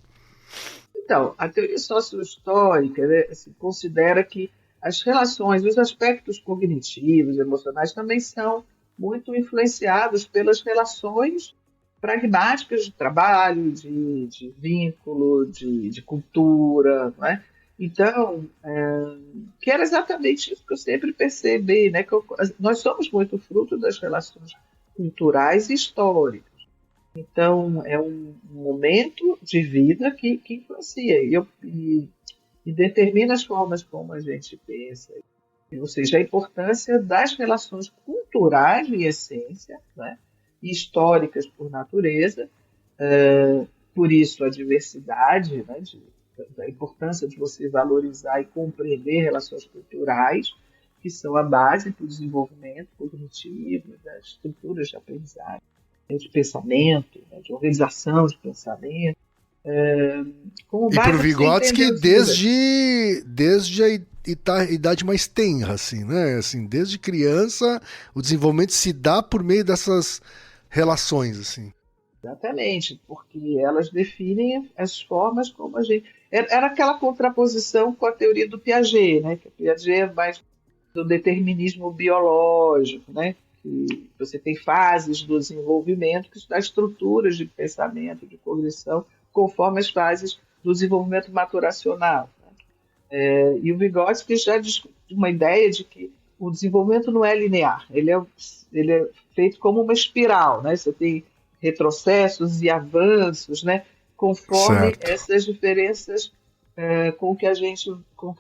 Então, a teoria sociohistórica, né, assim, considera que as relações, os aspectos cognitivos, emocionais, também são muito influenciados pelas relações pragmáticas de trabalho, de vínculo, de cultura, né? Então, que era exatamente isso que eu sempre percebi, né? Nós somos muito fruto das relações culturais e históricas. Então, é um momento de vida que influencia e determina as formas como a gente pensa. Ou seja, a importância das relações culturais, em essência, né? E históricas por natureza, por isso a diversidade, né? da importância de você valorizar e compreender relações culturais, que são a base para o desenvolvimento cognitivo, das estruturas de aprendizagem, de pensamento, né, de organização de pensamento. Como E para o base para você Vygotsky, entender os livros. desde a idade mais tenra, assim, né? Assim, desde criança, o desenvolvimento se dá por meio dessas relações, assim. Exatamente, porque elas definem as formas como a gente. Era aquela contraposição com a teoria do Piaget, né? Que o Piaget é mais do determinismo biológico, né? Que você tem fases do desenvolvimento que dá estruturas de pensamento, de cognição, conforme as fases do desenvolvimento maturacional. E o Vygotsky já discute uma ideia de que o desenvolvimento não é linear, ele é feito como uma espiral, né? Você tem retrocessos e avanços, né? Conforme Certo. essas diferenças com que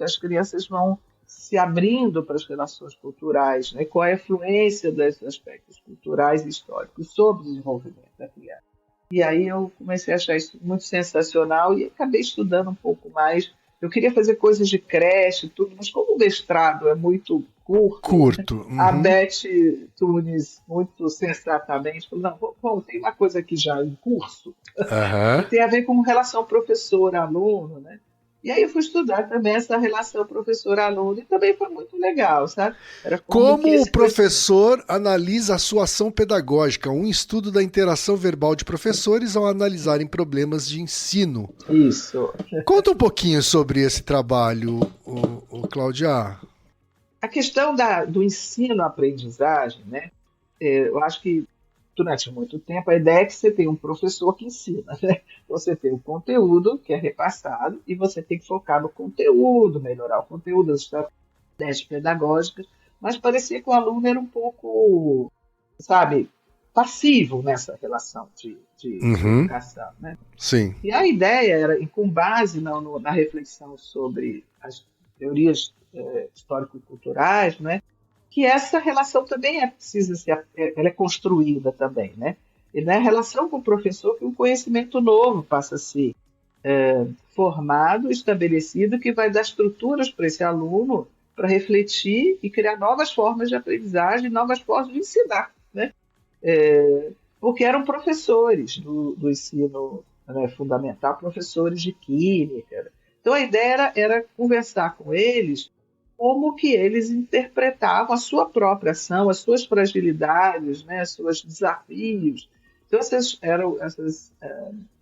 as crianças vão se abrindo para as relações culturais, né? Qual é a influência desses aspectos culturais e históricos sobre o desenvolvimento da criança. E aí eu comecei a achar isso muito sensacional e acabei estudando um pouco mais. Eu queria fazer coisas de creche e tudo, mas como o mestrado é muito curto, Curto. a Uhum. Beth Tunes, muito sensatamente, falou, não, bom, tem uma coisa aqui já em curso, que Aham. tem a ver com relação professor-aluno, né? E aí eu fui estudar também essa relação professor-aluno e também foi muito legal, sabe? Era como que Como o esse professor analisa a sua ação pedagógica? Um estudo da interação verbal de professores ao analisarem problemas de ensino. Isso. Conta um pouquinho sobre esse trabalho, o Cláudia. A questão do ensino-aprendizagem, né? Eu acho que durante muito tempo a ideia é que você tem um professor que ensina, né? Você tem o conteúdo que é repassado e você tem que focar no conteúdo, melhorar o conteúdo, as estratégias pedagógicas, mas parecia que o aluno era um pouco, sabe, passivo nessa relação de Uhum. educação, né? Sim. E a ideia era, e com base na reflexão sobre as teorias histórico-culturais, né, que essa relação também precisa ser, ela é construída também, né? E na relação com o professor que um conhecimento novo passa a ser formado, estabelecido, que vai dar estruturas para esse aluno para refletir e criar novas formas de aprendizagem, novas formas de ensinar, né? Porque eram professores do ensino, né, fundamental, professores de química. Então a ideia era conversar com eles como que eles interpretavam a sua própria ação, as suas fragilidades, né, os seus desafios. Então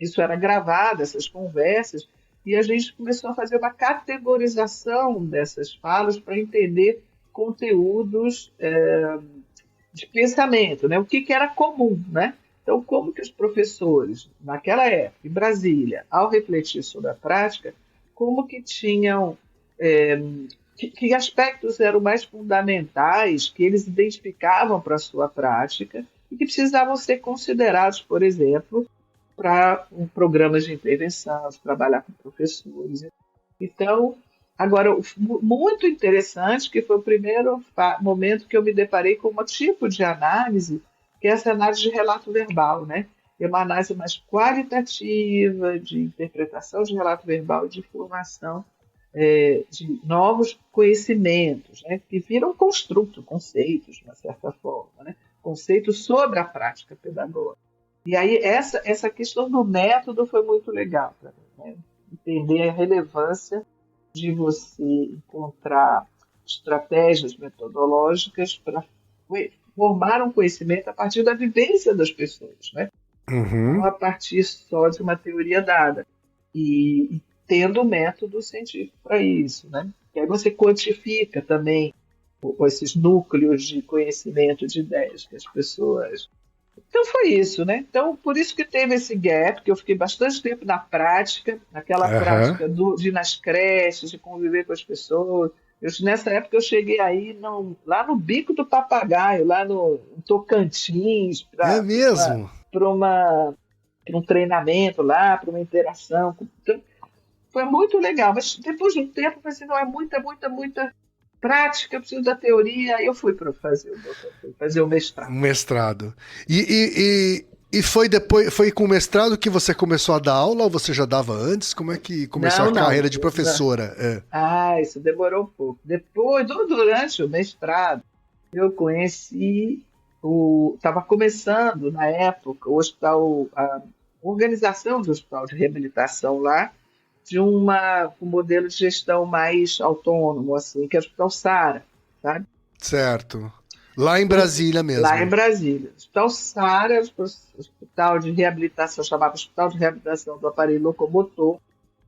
isso era gravado, essas conversas, e a gente começou a fazer uma categorização dessas falas para entender conteúdos de pensamento, né? O que era comum, né? Então, como que os professores, naquela época, em Brasília, ao refletir sobre a prática, como que tinham... que aspectos eram mais fundamentais que eles identificavam para a sua prática e que precisavam ser considerados, por exemplo, para programas de intervenção, de trabalhar com professores. Então, agora, muito interessante, que foi o primeiro momento que eu me deparei com um tipo de análise, que é essa análise de relato verbal, né? É uma análise mais qualitativa, de interpretação de relato verbal e de formação de novos conhecimentos, né? Que viram construto, conceitos, de uma certa forma, né? Conceitos sobre a prática pedagógica. E aí essa questão do método foi muito legal para mim, né? Entender a relevância de você encontrar estratégias metodológicas para formar um conhecimento a partir da vivência das pessoas, né? Uhum. Não a partir só de uma teoria dada. E tendo método científico para isso, né? E aí você quantifica também esses núcleos de conhecimento, de ideias que as pessoas... Então foi isso, né? Então, por isso que teve esse gap, que eu fiquei bastante tempo na prática, naquela prática de ir nas creches, de conviver com as pessoas. Nessa época eu cheguei aí lá no Bico do Papagaio, lá no Tocantins, É mesmo? para um treinamento lá, para uma interação. Então, foi muito legal, mas depois de um tempo eu pensei, não, é muita prática, eu preciso da teoria, aí eu fui para fazer o mestrado. Um mestrado. E E foi depois, foi com o mestrado que você começou a dar aula ou você já dava antes? Como é que começou a carreira de professora? Isso demorou um pouco. Depois, durante o mestrado, eu conheci estava começando na época o hospital, a organização do hospital de reabilitação lá, de um modelo de gestão mais autônomo, assim, que é o Hospital Sara, sabe? Certo. Lá em Brasília mesmo. Lá em Brasília. O Hospital Sara, hospital de reabilitação, chamava Hospital de Reabilitação do Aparelho Locomotor.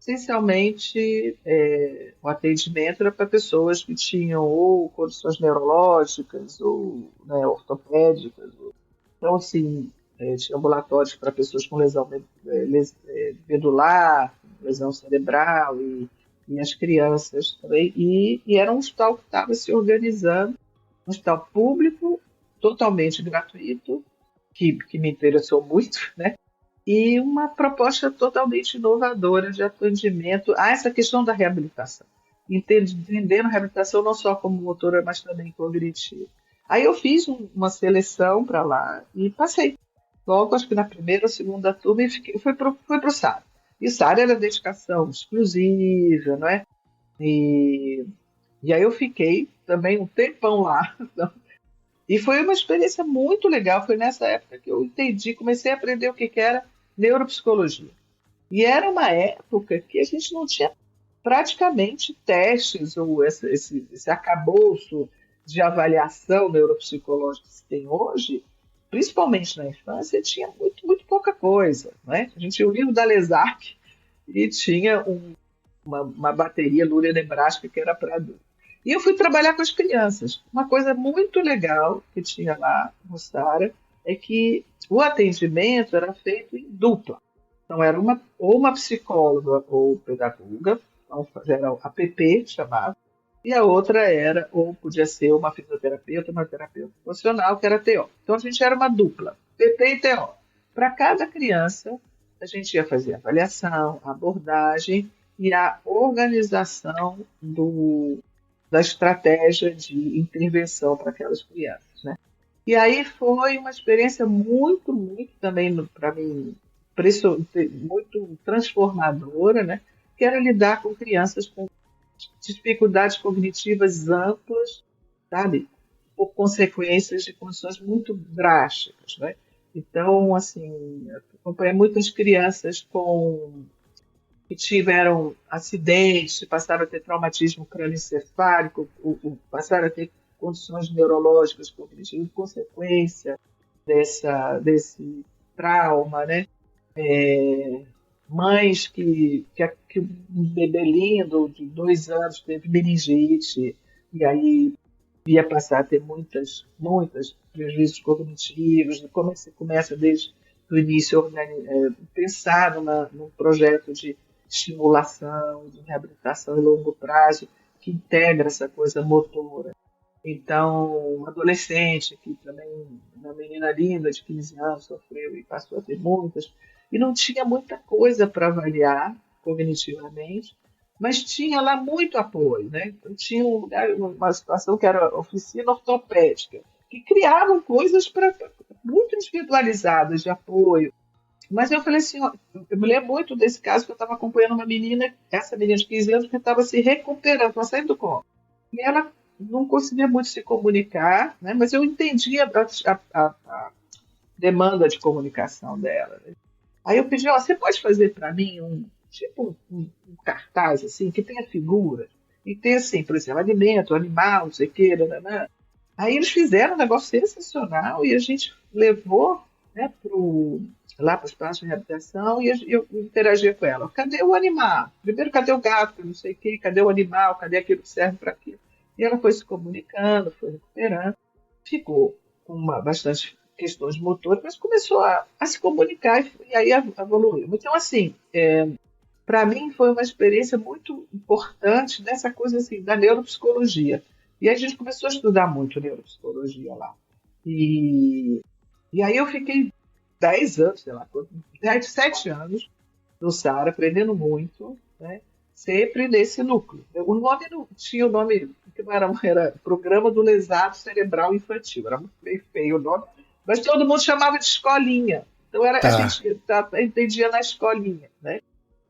Essencialmente, o atendimento era para pessoas que tinham ou condições neurológicas ou, né, ortopédicas. Então, assim, tinha ambulatórios para pessoas com lesão medular, lesão cerebral e as crianças também. E era um hospital que estava se organizando, um hospital público, totalmente gratuito, que me interessou muito, né? E uma proposta totalmente inovadora de atendimento a essa questão da reabilitação. Entendendo a reabilitação não só como motora, mas também cognitiva. Aí eu fiz uma seleção para lá e passei. Logo, acho que na primeira ou segunda turma, e fui para o SARA. E o SARA era dedicação exclusiva, não é? E aí eu fiquei também um tempão lá. E foi uma experiência muito legal. Foi nessa época que eu comecei a aprender o que era neuropsicologia. E era uma época que a gente não tinha praticamente testes ou esse arcabouço de avaliação neuropsicológica que se tem hoje, principalmente na infância, tinha muito, muito pouca coisa. Né? A gente tinha o livro da Lesac e tinha uma bateria Lúria Nebraska que era para adultos. E eu fui trabalhar com as crianças. Uma coisa muito legal que tinha lá no SARA é que o atendimento era feito em dupla. Então, era ou uma psicóloga ou pedagoga, então, era a PP, chamava, e a outra era, ou podia ser uma fisioterapeuta, uma terapeuta funcional, que era TO. Então, a gente era uma dupla, PP e TO. Para cada criança, a gente ia fazer a avaliação, a abordagem e a organização da estratégia de intervenção para aquelas crianças, né? E aí foi uma experiência muito, muito também, para mim, muito transformadora, né? Que era lidar com crianças com dificuldades cognitivas amplas, sabe? Por consequências de condições muito drásticas, né? Então, assim, acompanhei muitas crianças que tiveram acidentes, passaram a ter traumatismo crânioencefálico, passaram a ter condições neurológicas cognitivas, consequência desse trauma, né? Mães que um bebê lindo de 2 anos teve meningite e aí ia passar a ter muitos prejuízos cognitivos. Como é que você começa desde o início pensar num projeto de estimulação, de reabilitação a longo prazo que integra essa coisa motora. Então, um adolescente que também, uma menina linda de 15 anos, sofreu e passou a ter muitas, e não tinha muita coisa para avaliar cognitivamente, mas tinha lá muito apoio, né? Então, tinha uma situação que era oficina ortopédica, que criavam coisas muito individualizadas de apoio. Mas eu falei assim, eu me lembro muito desse caso que eu estava acompanhando uma menina, essa menina de 15 anos, que estava se recuperando, estava saindo do coma. E ela não conseguia muito se comunicar, né? Mas eu entendia a demanda de comunicação dela. Né? Aí eu pedi, você pode fazer para mim um cartaz assim, que tenha figuras, e tem assim, por exemplo, alimento, animal, não sei o que, né? Aí eles fizeram um negócio sensacional e a gente levou, né, lá para os espaço de reabilitação e eu interagia com ela. Cadê o animal? Primeiro, cadê o gato? Não sei o quê. Cadê o animal? Cadê aquilo que serve para aquilo? E ela foi se comunicando, foi recuperando, ficou com bastante questões motoras, mas começou a se comunicar e aí evoluiu. Então, assim, para mim foi uma experiência muito importante nessa coisa assim, da neuropsicologia. E aí a gente começou a estudar muito neuropsicologia lá. E aí eu fiquei 10 anos, sei lá, 7 anos no SARA, aprendendo muito, né? Sempre nesse núcleo. O nome não tinha o nome, que não era Programa do Lesado Cerebral Infantil, era muito bem feio o nome, mas todo mundo chamava de escolinha. Então a gente entendia na escolinha, né?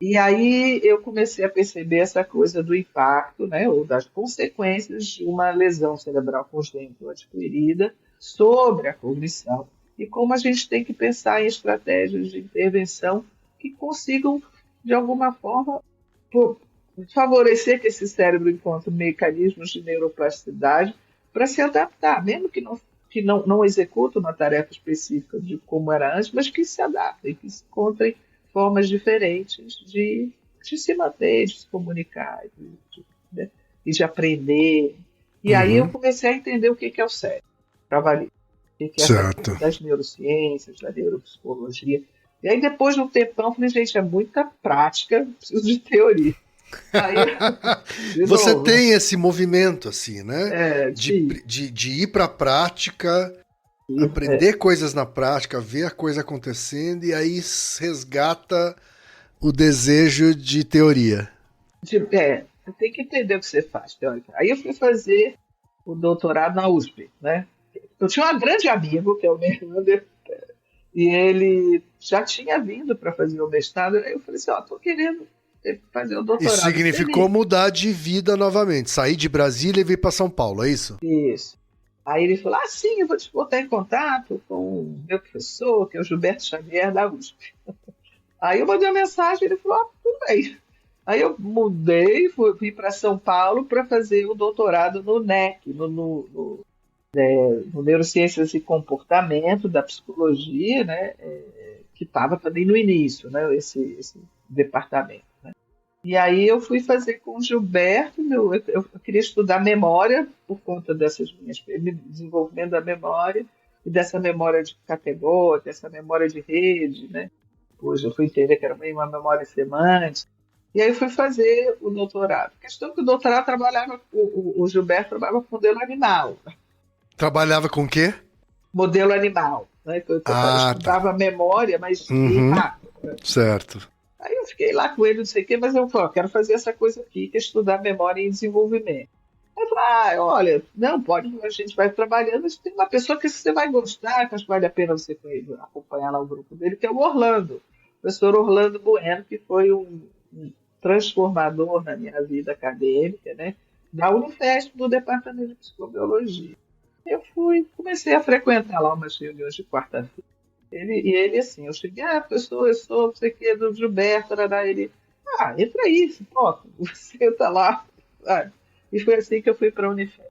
E aí eu comecei a perceber essa coisa do impacto, né, ou das consequências de uma lesão cerebral congênita ou adquirida sobre a cognição e como a gente tem que pensar em estratégias de intervenção que consigam, de alguma forma, favorecer que esse cérebro encontre mecanismos de neuroplasticidade para se adaptar, mesmo que não execute uma tarefa específica de como era antes, mas que se adaptem, que se encontrem formas diferentes de se manter, de se comunicar, né, e de aprender. E aí eu comecei a entender o que é o cérebro, para valer. O que é essa coisa das neurociências, da neuropsicologia. E aí, depois de um tempão, eu falei, gente, é muita prática, preciso de teoria. Aí, você tem esse movimento, assim, né? De ir para a prática, aprender coisas na prática, ver a coisa acontecendo, e aí resgata o desejo de teoria. Você tem que entender o que você faz, teórica. Aí eu fui fazer o doutorado na USP, né? Eu tinha um grande amigo, que é o Neander, e ele já tinha vindo para fazer o mestrado, aí eu falei assim, estou querendo fazer o doutorado. Isso significou mudar de vida novamente, sair de Brasília e vir para São Paulo, é isso? Isso. Aí ele falou, sim, eu vou te botar em contato com o meu professor, que é o Gilberto Xavier, da USP. Aí eu mandei uma mensagem, ele falou, tudo bem. Aí eu mudei, fui para São Paulo para fazer o doutorado no NEC, no Neurociências e Comportamento da Psicologia, né, que estava também no início, né, esse departamento. Né. E aí eu fui fazer com o Gilberto, eu queria estudar memória, por conta dessas minhas desenvolvimento da memória, e dessa memória de categoria, dessa memória de rede, né. Hoje eu fui entender que era meio uma memória semântica. E aí eu fui fazer o doutorado. A questão é que o doutorado o Gilberto trabalhava com modelo animal. Trabalhava com o quê? Modelo animal. Né? Eu estudava memória, mas rápido. Né? Certo. Aí eu fiquei lá com ele, não sei o quê, mas eu falei, quero fazer essa coisa aqui, que é estudar memória em desenvolvimento. Aí eu falei, olha, não, pode, a gente vai trabalhando, mas tem uma pessoa que você vai gostar, que acho que vale a pena você acompanhar lá o grupo dele, que é o Orlando. O professor Orlando Bueno, que foi um transformador na minha vida acadêmica, né? Da Unifesp, do Departamento de Psicobiologia. Eu comecei a frequentar lá umas reuniões de quarta-feira. Ele assim, eu cheguei, professor, eu sou, não sei o que, do Gilberto, ele, entra aí, pronto, senta lá. E foi assim que eu fui para a Unifesp.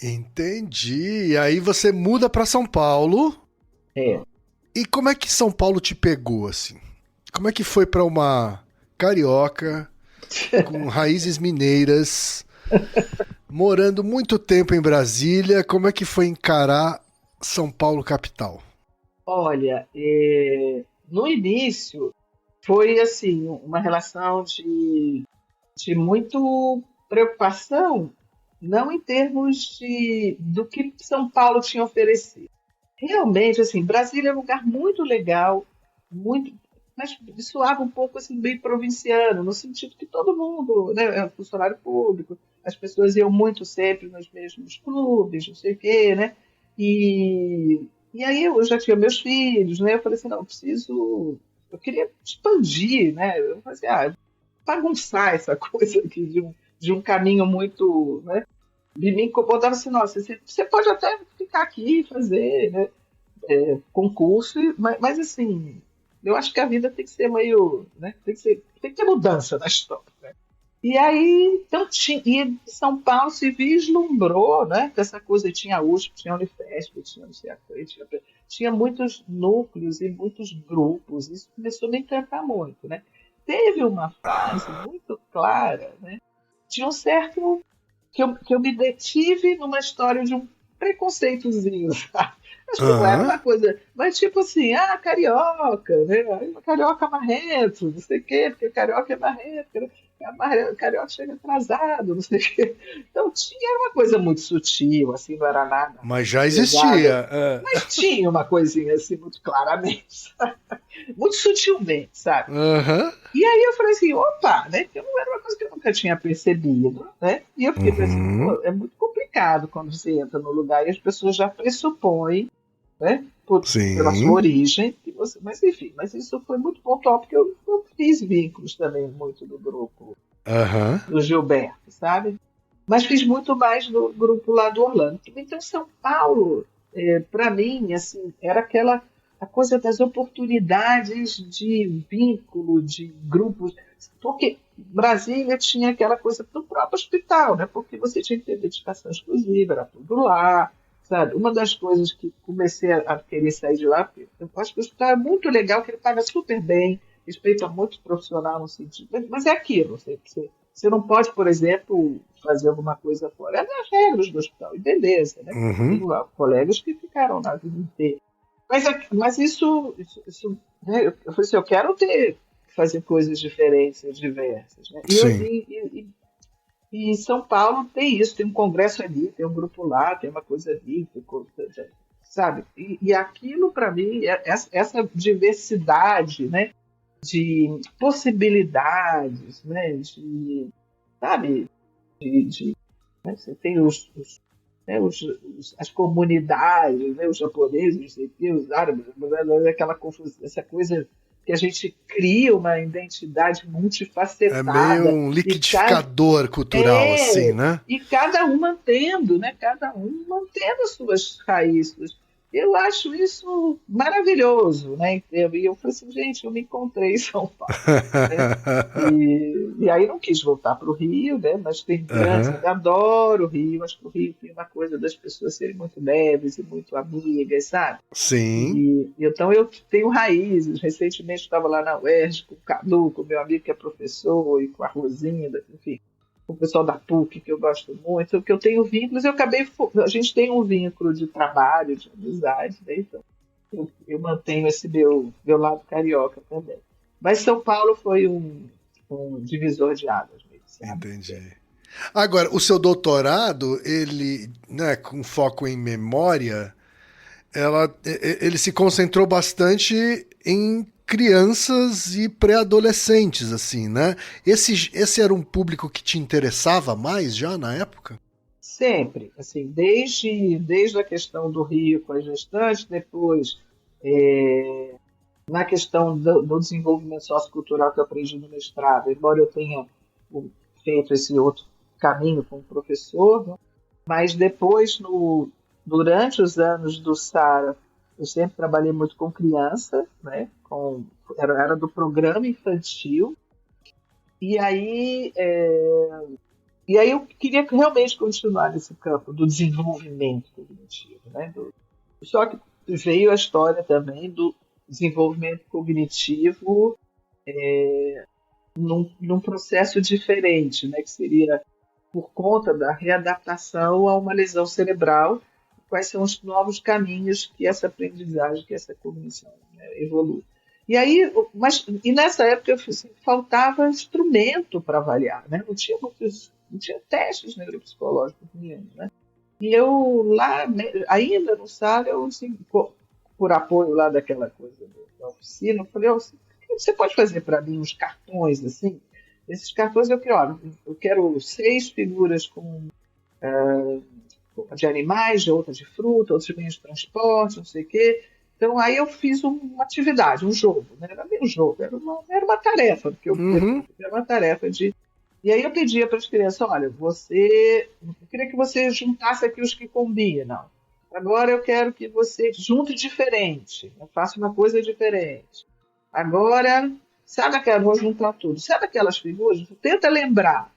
Entendi. E aí você muda para São Paulo. E como é que São Paulo te pegou, assim? Como é que foi para uma carioca com raízes mineiras, morando muito tempo em Brasília, como é que foi encarar São Paulo capital? Olha, no início foi assim, uma relação de muito preocupação, não em termos do que São Paulo tinha oferecido. Realmente, assim, Brasília é um lugar muito legal, mas soava um pouco assim, bem provinciano, no sentido que todo mundo, né, é funcionário público, as pessoas iam muito sempre nos mesmos clubes, não sei o quê, né? E aí eu já tinha meus filhos, né? Eu falei assim, eu queria expandir, né? Eu falei assim, bagunçar essa coisa aqui de um caminho muito, né? Me incomodava assim, nossa, você pode até ficar aqui e fazer, né? Concurso, mas assim, eu acho que a vida tem que ser meio, né? Tem que ter mudança na história, né? E aí, então, e São Paulo se vislumbrou, né? Com essa coisa, tinha USP, tinha Unifesp, tinha não sei a coisa, tinha muitos núcleos e muitos grupos, isso começou a me encantar muito, né? Teve uma fase muito clara, né? De um certo, que eu me detive numa história de um preconceitozinho, sabe? Acho que não era uma coisa, mas tipo assim, carioca, né? Carioca marrento, não sei o quê, porque carioca é marrento, carioca chega atrasado, não sei o quê. Então tinha uma coisa muito sutil, assim, não era nada. Mas já existia. Mas tinha uma coisinha assim, muito claramente, sabe? Muito sutilmente, sabe? E aí eu falei assim, opa, né? Que não era uma coisa que eu nunca tinha percebido, né? E eu fiquei pensando, é muito complicado quando você entra no lugar e as pessoas já pressupõem, né? pela sua Sim. origem, mas enfim, mas isso foi muito pontual, porque eu fiz vínculos também muito do grupo Aham. do Gilberto, sabe? Mas fiz muito mais do grupo lá do Orlando. Então, São Paulo, para mim, assim, era aquela a coisa das oportunidades de vínculo, de grupos, porque Brasília tinha aquela coisa do próprio hospital, né? Porque você tinha que ter dedicação exclusiva, era tudo lá, sabe? Uma das coisas que comecei a querer sair de lá, porque eu acho que o hospital é muito legal, que ele paga super bem, respeita muito o profissional no sentido, mas é aquilo, você não pode, por exemplo, fazer alguma coisa fora. É das regras do hospital, e beleza, né? Uhum. Tenho lá colegas que ficaram lá a vida inteira. Mas isso né? Eu falei assim, eu quero fazer coisas diferentes e diversas, né? Sim. E São Paulo tem isso, tem um congresso ali, tem um grupo lá, tem uma coisa ali, sabe? E aquilo para mim, essa diversidade, né? De possibilidades, né? Sabe? Né? Você tem as comunidades, né? Os japoneses, não sei o quê, os árabes, aquela confusão, essa coisa que a gente cria uma identidade É meio multifacetada um e cada, liquidificador cultural, assim, né? e cada um mantendo, né? Cada um mantendo as suas raízes. Eu acho isso maravilhoso, né? E eu falei assim, gente, eu me encontrei em São Paulo, né? E aí não quis voltar para o Rio, né? Mas tem grandes, Aham. eu adoro o Rio, acho que o Rio tem uma coisa das pessoas serem muito leves e muito amigas, sabe? Sim. E então eu tenho raízes. Recentemente estava lá na UERJ com o Cadu, com o meu amigo que é professor, e com a Rosinda, enfim, com o pessoal da PUC, que eu gosto muito, que eu tenho vínculos, a gente tem um vínculo de trabalho, de amizade, né? Então eu mantenho esse meu lado carioca também. Mas São Paulo foi um divisor de águas mesmo, sabe? Entendi. Agora, o seu doutorado, ele, né, com foco em memória, ele se concentrou bastante em crianças e pré-adolescentes, assim, né? Esse era um público que te interessava mais já na época? Sempre, assim, desde a questão do Rio com as gestantes, depois é, na questão do desenvolvimento sociocultural que eu aprendi no mestrado, embora eu tenha feito esse outro caminho como professor, né? Mas depois, durante os anos do SARA, eu sempre trabalhei muito com criança, né? Era do programa infantil, e aí eu queria realmente continuar nesse campo do desenvolvimento cognitivo, né? Só que veio a história também do desenvolvimento cognitivo num processo diferente, né? Que seria por conta da readaptação a uma lesão cerebral, quais são os novos caminhos que essa aprendizagem, que essa cognição, né, evolui. E aí, e nessa época assim, faltava instrumento para avaliar, né? Não tinha testes neuropsicológicos nenhum, né? E eu lá, ainda no SAR, eu assim, por apoio lá daquela coisa da oficina, eu falei, você pode fazer para mim uns cartões assim? Esses cartões eu quero 6 figuras de animais, de outras de fruta, outros de meios de transporte, não sei o quê. Então aí eu fiz uma atividade, um jogo, né? Era bem um jogo, era uma tarefa, porque Uhum. era uma tarefa de. E aí eu pedia para as crianças, olha, eu queria que você juntasse aqui os que combinam. Agora eu quero que você junte diferente, faça uma coisa diferente. Agora, sabe aquela, vou juntar tudo. Sabe aquelas figuras? Tenta lembrar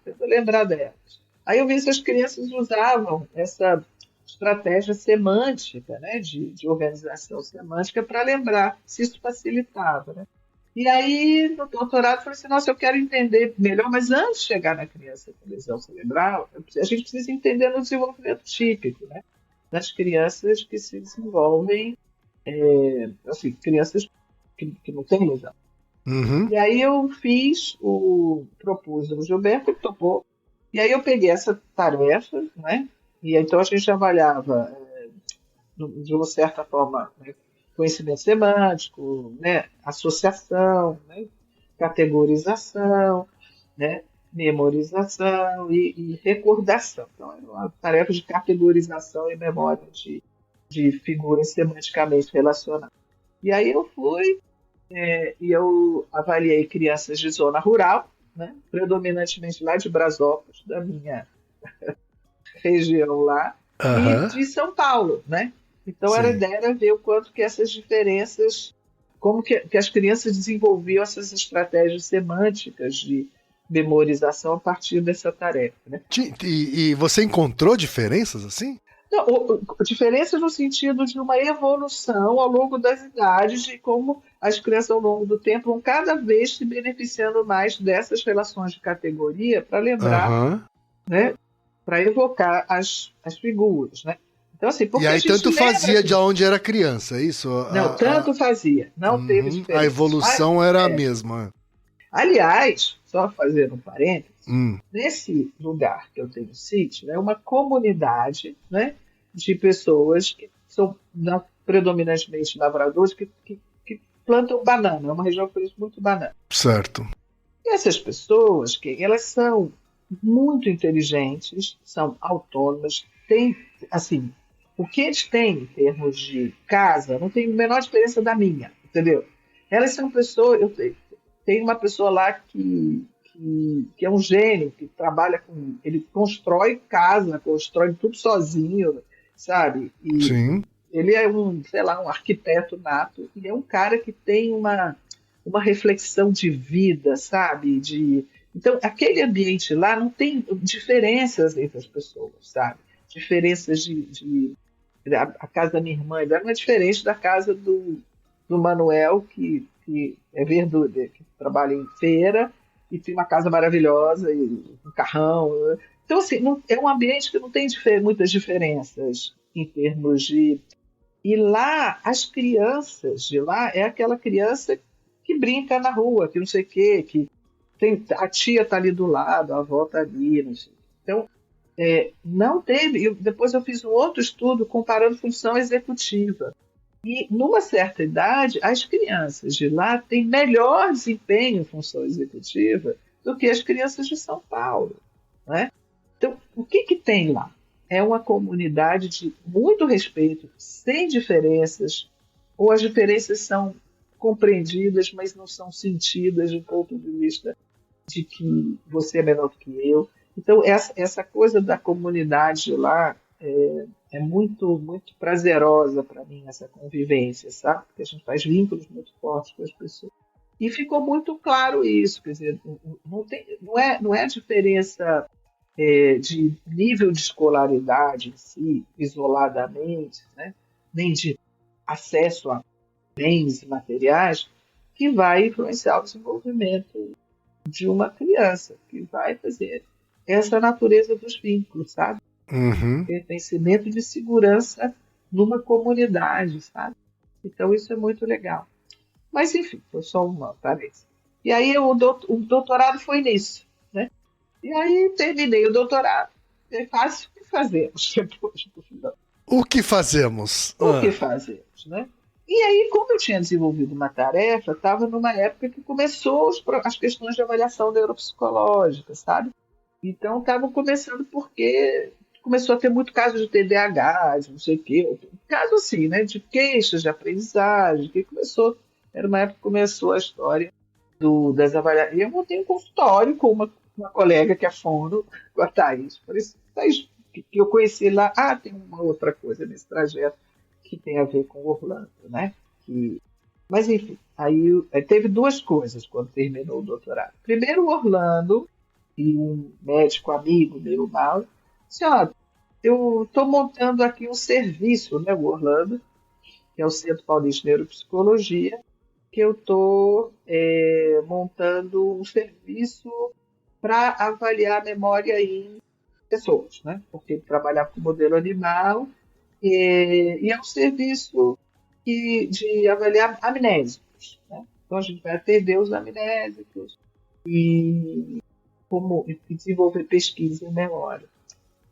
delas. Aí eu vi se as crianças usavam essa estratégia semântica, né, de organização semântica para lembrar, se isso facilitava. Né? E aí, no doutorado, eu falei assim, nossa, eu quero entender melhor, mas antes de chegar na criança com lesão cerebral, a gente precisa entender no desenvolvimento típico, né? Das crianças que se desenvolvem, assim, crianças que não têm lesão. Uhum. E aí eu propus ao Gilberto, ele topou. E aí eu peguei essa tarefa, né? E então a gente avaliava, de uma certa forma, né, conhecimento semântico, né? Associação, né? Categorização, né? Memorização e recordação. Então, era uma tarefa de categorização e memória de figuras semanticamente relacionadas. E aí eu fui e eu avaliei crianças de zona rural, né, predominantemente lá de Brasópolis, da minha região lá, e Aham, de São Paulo, né? Então a sim. ideia era ver o quanto que essas diferenças, como que as crianças desenvolviam essas estratégias semânticas de memorização a partir dessa tarefa, né? E você encontrou diferenças assim? Não, diferenças no sentido de uma evolução ao longo das idades, de como as crianças ao longo do tempo vão cada vez se beneficiando mais dessas relações de categoria para lembrar, Aham. né, para evocar as figuras, né? Então, assim, E porque a aí gente tanto lembra fazia de que. onde era criança, é isso? Não, tanto fazia, não teve A diferença. evolução era a mesma. Aliás, só fazendo um parênteses, Hum, nesse lugar que eu tenho sítio, é uma comunidade, né, de pessoas que são predominantemente lavradores que plantam banana. É uma região que produz muito banana. certo. E essas pessoas, elas são muito inteligentes, são autônomas, têm, assim, o que eles têm em termos de casa não tem a menor diferença da minha, entendeu? Elas são pessoas, tem uma pessoa lá que é um gênio, que trabalha com, ele constrói casa, constrói tudo sozinho, sabe? E Sim. ele é sei lá, um arquiteto nato, e é um cara que tem uma reflexão de vida, sabe? Então, aquele ambiente lá não tem diferenças entre as pessoas, sabe? Diferenças a casa da minha irmã não é diferente da casa do Manuel, que é verdugo, que trabalha em feira e tem uma casa maravilhosa e um carrão. Né? Então, assim, é um ambiente que não tem muitas diferenças em termos de. E lá, as crianças de lá é aquela criança que brinca na rua, que não sei o quê, que a tia está ali do lado, a avó está ali, não sei. Então, não teve. Depois eu fiz um outro estudo comparando função executiva. E, numa certa idade, as crianças de lá têm melhor desempenho em função executiva do que as crianças de São Paulo. Né? Então, o que tem lá? É uma comunidade de muito respeito, sem diferenças, ou as diferenças são compreendidas, mas não são sentidas do ponto de vista de que você é menor do que eu. Então, essa coisa da comunidade lá é muito, muito prazerosa para mim, essa convivência, sabe? Porque a gente faz vínculos muito fortes com as pessoas. E ficou muito claro isso, quer dizer, não é a diferença de nível de escolaridade em si, isoladamente, né? Nem de acesso a bens materiais, que vai influenciar o desenvolvimento de uma criança, que vai fazer essa natureza dos vínculos, sabe? Uhum. Pertencimento de segurança numa comunidade, sabe? Então isso é muito legal. Mas enfim, foi só uma parêntese. E aí o doutorado foi nisso, né? E aí terminei o doutorado. É fácil, o que fazemos depois do final? O que fazemos? O que fazemos, né? E aí, como eu tinha desenvolvido uma tarefa, estava numa época que começou as questões de avaliação neuropsicológica, sabe? Então, estavam começando porque começou a ter muito caso de TDAH, de não sei o quê. Caso assim, né? De queixas de aprendizagem, que começou. Era uma época que começou a história das avaliações. E eu montei um consultório com uma colega que é fono, com a Thaís. Por isso, Thaís, que eu conheci lá. Ah, tem uma outra coisa nesse trajeto que tem a ver com o Orlando, né? Mas, enfim, aí teve duas coisas quando terminou o doutorado. Primeiro, o Orlando e um médico amigo meu, Mauro, disse, eu estou montando aqui um serviço, né, o Orlando, que é o Centro Paulista de Neuropsicologia, que eu estou montando um serviço para avaliar a memória em pessoas, né? Porque trabalhar com modelo animal e é um serviço de avaliar amnésicos, né? Então a gente vai atender os amnésicos e desenvolver pesquisa em memória.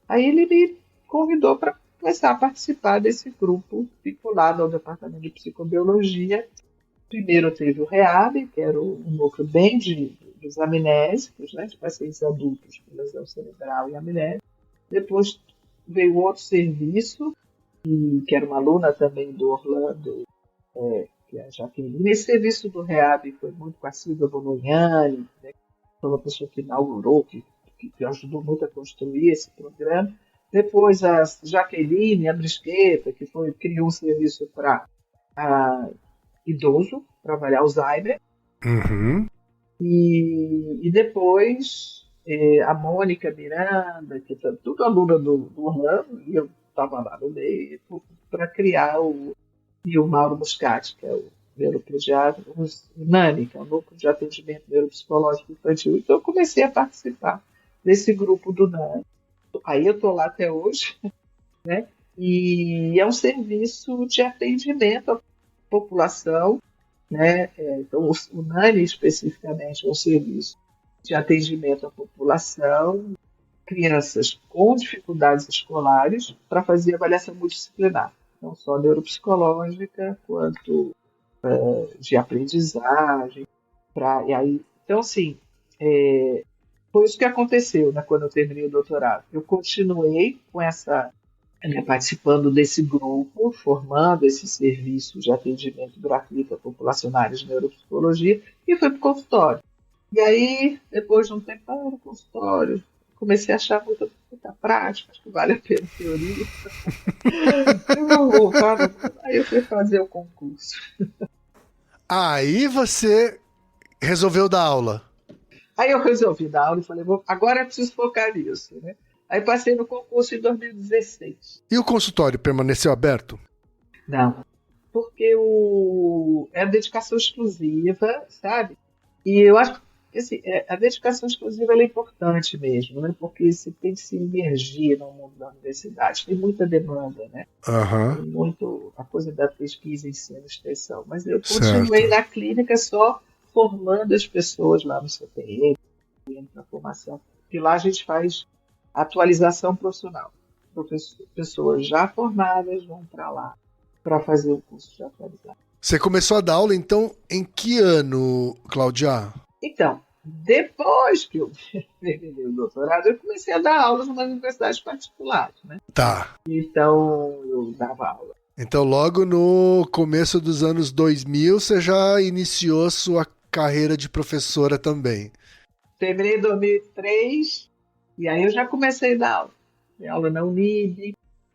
Aí ele me convidou para começar a participar desse grupo vinculado ao Departamento de Psicobiologia. Primeiro teve o REAB, que era um núcleo bem dos amnésicos, né, de pacientes adultos com lesão cerebral e amnésia. Depois veio outro serviço que era uma aluna também do Orlando, que é a Jaqueline. Esse serviço do REAB foi muito com a Silvia Bolognani, né, que foi uma pessoa que inaugurou, que ajudou muito a construir esse programa. Depois a Jaqueline, a Brisqueta, que criou um serviço para idoso, para avaliar Alzheimer. Uhum. E depois a Mônica Miranda, que é tudo aluna do Orlando, e eu estava lá no meio, para criar e o Mauro Muscati, que é o neuropediatra, o NANI, que é o Núcleo de Atendimento Neuropsicológico Infantil. Então eu comecei a participar desse grupo do NANI. Aí eu estou lá até hoje, né? E é um serviço de atendimento à população, né? Então, o NANI especificamente é um serviço de atendimento à população, crianças com dificuldades escolares, para fazer avaliação multidisciplinar, não só neuropsicológica, quanto de aprendizagem. Então, assim, foi isso que aconteceu, né, quando eu terminei o doutorado. Eu continuei com participando desse grupo, formando esse serviço de atendimento gratuito a populacionários de neuropsicologia, e fui para o consultório. E aí, depois de um tempo, no consultório, comecei a achar muita prática, acho que vale a pena a teoria. Eu vou voltar, aí eu fui fazer o concurso. Aí você resolveu dar aula. Aí eu resolvi dar aula e falei, agora eu preciso focar nisso, né? Aí passei no concurso em 2016. E o consultório permaneceu aberto? Não, porque é a dedicação exclusiva, sabe? E eu acho que assim, a dedicação exclusiva ela é importante mesmo, né? Porque você tem que se imergir no mundo da universidade. Tem muita demanda, né? Uhum. Tem muito a coisa da pesquisa, ensino e extensão. Mas eu continuei na clínica só formando as pessoas lá no CPM, na formação. E lá a gente faz atualização profissional. Pessoas já formadas vão para lá para fazer o curso de atualização. Você começou a dar aula, então, em que ano, Cláudia? Então, depois que eu terminei o doutorado, eu comecei a dar aulas numa universidade particular, né? Tá. Então, eu dava aula. Então, logo no começo dos anos 2000, você já iniciou sua carreira de professora também. Terminei em 2003, e aí eu já comecei a dar aula. Dei aula na Unib,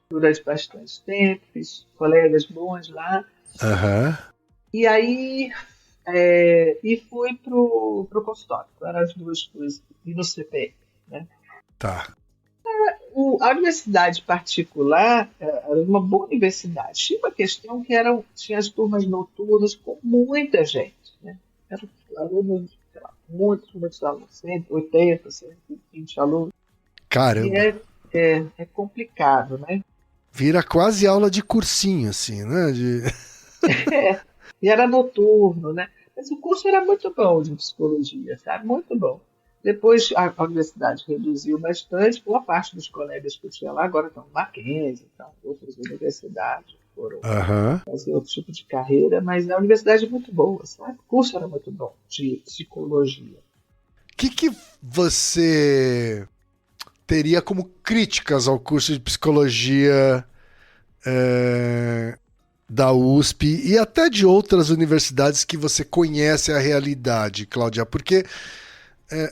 durante bastante tempo, fiz colegas bons lá. Uhum. E aí fui pro consultório. Eram as duas coisas. E no CPM, né? Tá. A universidade particular era uma boa universidade. Tinha uma questão que tinha as turmas noturnas com muita gente, né? Eram alunos, sei lá, muitos alunos, 180, 120 alunos. Caramba. E é complicado, né? Vira quase aula de cursinho, assim, né? E era noturno, né? Mas o curso era muito bom de psicologia, sabe? Muito bom. Depois a universidade reduziu bastante, boa parte dos colegas que eu tinha lá agora estão no Mackenzie, então, outras universidades foram fazer outro tipo de carreira, mas a universidade é muito boa, sabe? O curso era muito bom de psicologia. O que você teria como críticas ao curso de psicologia da USP e até de outras universidades que você conhece a realidade, Cláudia? Porque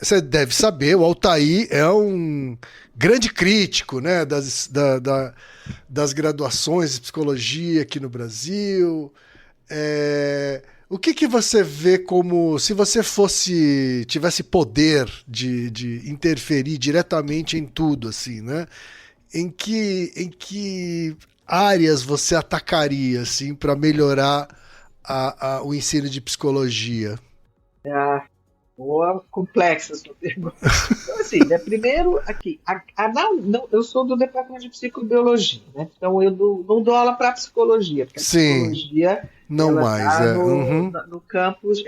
você deve saber, o Altair é um grande crítico, né, das graduações de psicologia aqui no Brasil. O que você vê como, se você tivesse poder de interferir diretamente em tudo, assim, né? Em que áreas você atacaria, assim, para melhorar o ensino de psicologia? Boa, complexa essa pergunta. Então, assim, né, primeiro, aqui, eu sou do departamento de psicobiologia, né? Então eu não dou aula para psicologia, porque a psicologia não mais, tá no campus,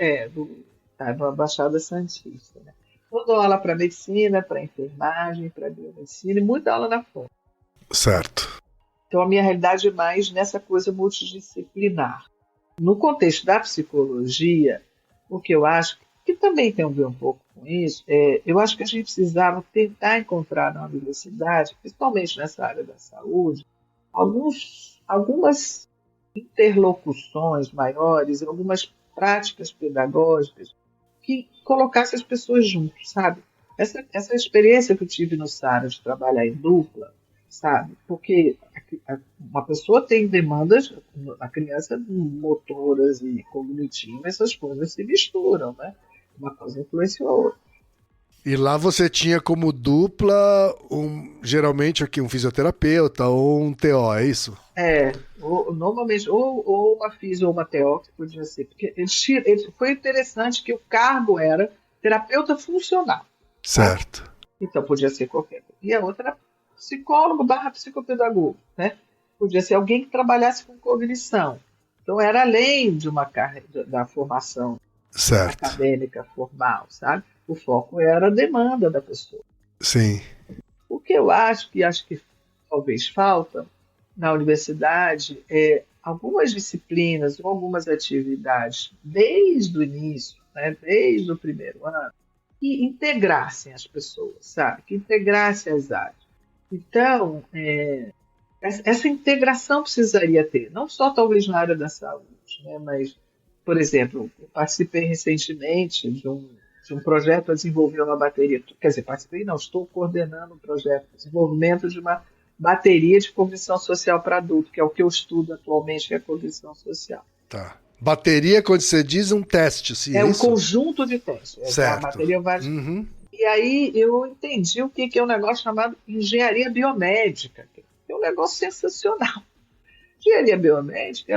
na Baixada Santista, né? Eu dou aula para medicina, para enfermagem, para biomedicina e muita aula na FOM. Certo. Então a minha realidade é mais nessa coisa multidisciplinar. No contexto da psicologia, o que eu acho que também tem a ver um pouco com isso, eu acho que a gente precisava tentar encontrar na universidade, principalmente nessa área da saúde, alguns algumas interlocuções maiores, algumas práticas pedagógicas que colocassem as pessoas juntos, sabe? Essa experiência que eu tive no SARA de trabalhar em dupla, sabe? Porque uma pessoa tem demandas, a criança motoras e cognitivas, essas coisas se misturam, né? Uma coisa influencia a outra. E lá você tinha como dupla, geralmente aqui um fisioterapeuta ou um TO, é isso? Normalmente, ou uma fisio ou uma TO, que podia ser. Porque foi interessante que o cargo era terapeuta funcional. Certo. Tá? Então, podia ser qualquer coisa. E a outra era psicólogo / psicopedagogo, né? Podia ser alguém que trabalhasse com cognição. Então, era além de uma carreira da formação certo. acadêmica formal, sabe? O foco era a demanda da pessoa. Sim. O que eu acho que talvez falta na universidade é algumas disciplinas ou algumas atividades desde o início, né, desde o primeiro ano, que integrassem as pessoas, sabe? Que integrassem as áreas. Então, essa integração precisaria ter, não só talvez na área da saúde, né, mas, por exemplo, eu participei recentemente de um projeto a desenvolver uma bateria, quer dizer, estou coordenando um projeto de desenvolvimento de uma bateria de cognição social para adulto, que é o que eu estudo atualmente, que é a cognição social. Tá. Bateria, quando você diz, um teste, sim, é um conjunto de testes. Certo. A bateria vai... E aí eu entendi o que é um negócio chamado engenharia biomédica, que é um negócio sensacional. Engenharia biomédica,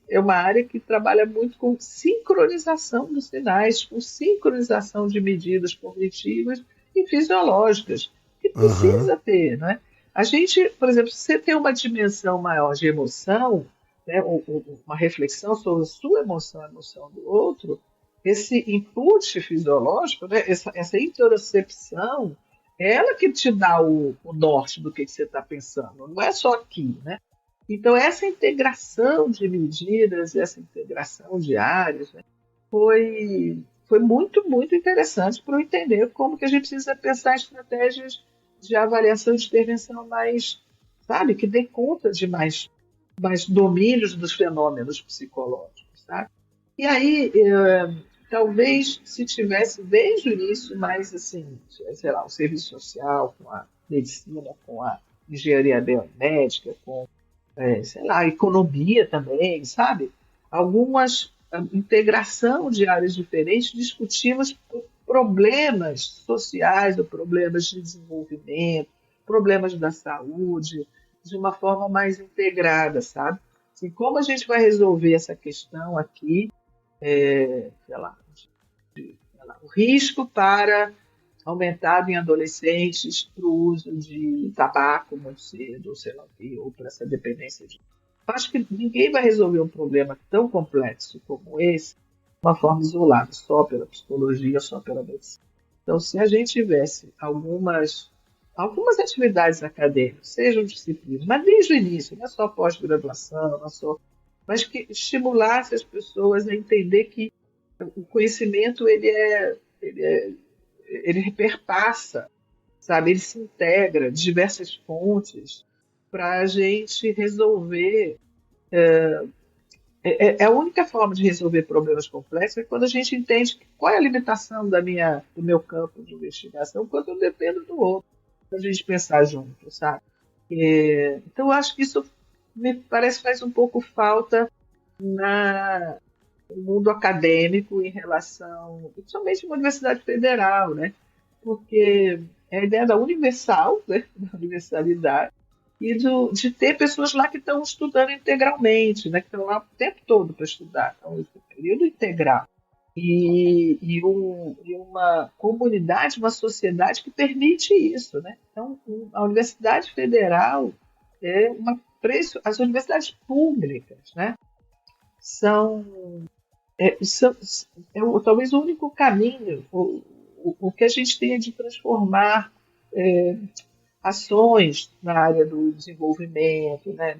é uma área que trabalha muito com sincronização dos sinais, com sincronização de medidas cognitivas e fisiológicas, que precisa ter, né? A gente, por exemplo, se você tem uma dimensão maior de emoção, né, uma reflexão sobre a sua emoção, a emoção do outro, esse input fisiológico, né, essa interocepção, é ela que te dá o norte do que você está pensando, não é só aqui, né? Então, essa integração de medidas, essa integração de áreas, né, foi muito, muito interessante para eu entender como que a gente precisa pensar estratégias de avaliação de intervenção mais, sabe, que dê conta de mais domínios dos fenômenos psicológicos, sabe? E aí, talvez se tivesse desde o início mais, assim, sei lá, o serviço social, com a medicina, com a engenharia biomédica, com sei lá, economia também, sabe? Algumas integração de áreas diferentes, discutimos problemas sociais ou problemas de desenvolvimento, problemas da saúde, de uma forma mais integrada, sabe? Assim, como a gente vai resolver essa questão aqui, sei lá, o risco para aumentado em adolescentes para o uso de tabaco muito cedo, ou sei lá, ou para essa dependência de... Acho que ninguém vai resolver um problema tão complexo como esse de uma forma isolada, só pela psicologia, só pela medicina. Então, se a gente tivesse algumas atividades acadêmicas, sejam disciplinas, mas desde o início, não é só pós-graduação, não é só... mas que estimulasse as pessoas a entender que o conhecimento ele perpassa, sabe? Ele se integra de diversas fontes para a gente resolver. A única forma de resolver problemas complexos é quando a gente entende qual é a limitação do meu campo de investigação, quanto eu dependo do outro, para a gente pensar junto, sabe? Então, eu acho que isso me parece que faz um pouco falta no mundo acadêmico em relação, principalmente na Universidade Federal, né? Porque é a ideia da universal, né? Da universalidade, e de ter pessoas lá que estão estudando integralmente, né? Que estão lá o tempo todo para estudar, então, um período integral. E uma comunidade, uma sociedade que permite isso, né? Então, a Universidade Federal as universidades públicas, né? São talvez o único caminho, o que a gente tem de transformar ações na área do desenvolvimento, né,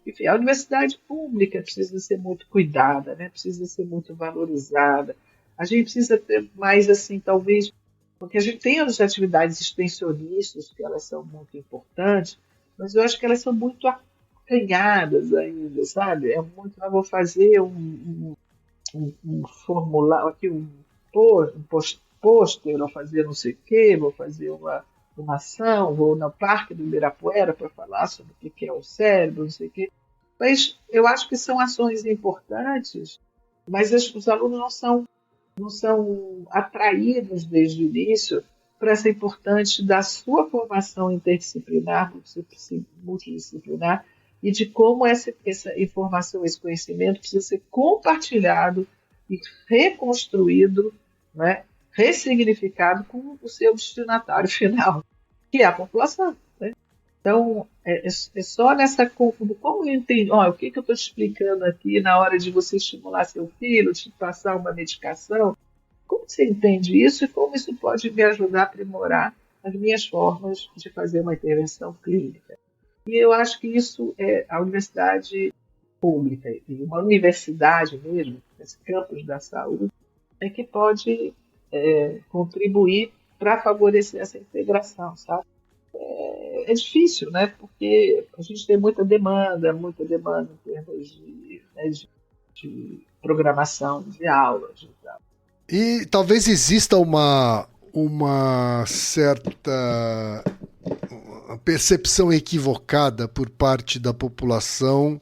enfim, a universidade pública precisa ser muito cuidada, né, precisa ser muito valorizada. A gente precisa ter mais, assim, talvez, porque a gente tem as atividades extensionistas, que elas são muito importantes, mas eu acho que elas acanhadas ainda, sabe? É muito, vou fazer um formulário, aqui pôster, vou fazer não sei o quê, vou fazer uma ação, vou no Parque do Ibirapuera para falar sobre o que é o cérebro, não sei o quê. Mas eu acho que são ações importantes, mas os alunos não são atraídos desde o início para essa importância da sua formação interdisciplinar, multidisciplinar, e de como essa informação, esse conhecimento precisa ser compartilhado e reconstruído, né, ressignificado com o seu destinatário final, que é a população. Né? Então, é só nessa confusão. Como eu entendi? O que eu estou te explicando aqui na hora de você estimular seu filho, te passar uma medicação? Como você entende isso e como isso pode me ajudar a aprimorar as minhas formas de fazer uma intervenção clínica? E eu acho que isso é a universidade pública, e uma universidade mesmo, esse campus da saúde, é que pode contribuir para favorecer essa integração, sabe? É difícil, né? Porque a gente tem muita demanda em termos de programação de aulas e tal. E talvez exista uma certa percepção equivocada por parte da população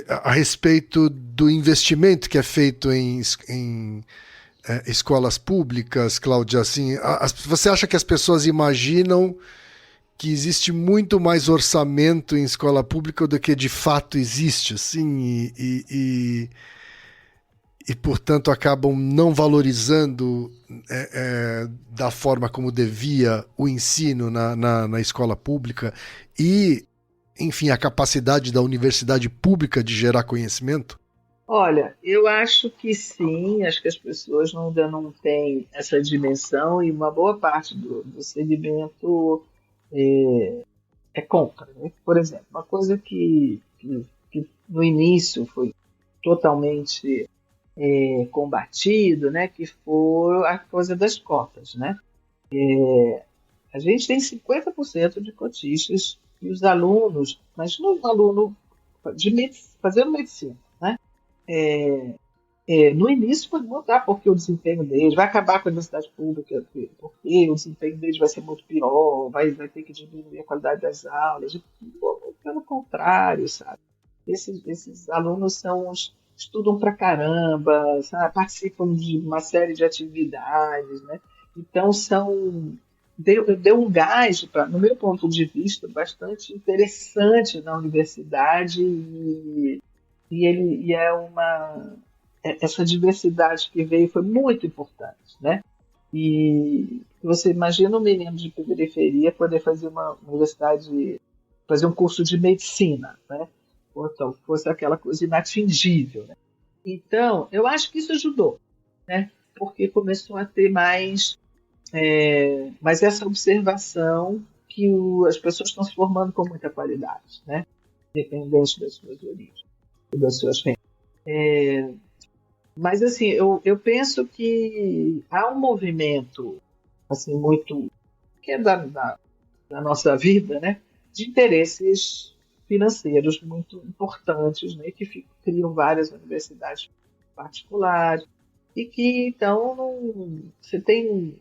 a respeito do investimento que é feito em escolas públicas, Cláudia. Assim, você acha que as pessoas imaginam que existe muito mais orçamento em escola pública do que de fato existe, assim, e portanto acabam não valorizando da forma como devia o ensino na escola pública e, enfim, a capacidade da universidade pública de gerar conhecimento? Olha, eu acho que sim, acho que as pessoas ainda não têm essa dimensão e uma boa parte do segmento é contra. Né? Por exemplo, uma coisa que no início foi totalmente combatido, né, que foi a coisa das cotas. Né? A gente tem 50% de cotistas e os alunos, imagina um aluno fazendo medicina, né? No início vai mudar porque o desempenho deles vai acabar com a universidade pública, porque o desempenho deles vai ser muito pior, vai ter que diminuir a qualidade das aulas. Pelo contrário, sabe? Esses alunos estudam pra caramba, sabe? Participam de uma série de atividades, né? Então deu um gás, no meu ponto de vista, bastante interessante na universidade e essa diversidade que veio foi muito importante, né? E você imagina um menino de periferia poder fazer uma universidade, fazer um curso de medicina, né? Então, fosse aquela coisa inatingível, né? Então, eu acho que isso ajudou, né? Porque começou a ter mais essa observação que as pessoas estão se formando com muita qualidade, né? Independente das suas origens e das suas rendas. Mas, assim, eu penso que há um movimento assim, muito que é da nossa vida, né? De interesses financeiros muito importantes, né? Que criam várias universidades particulares e que, então, você tem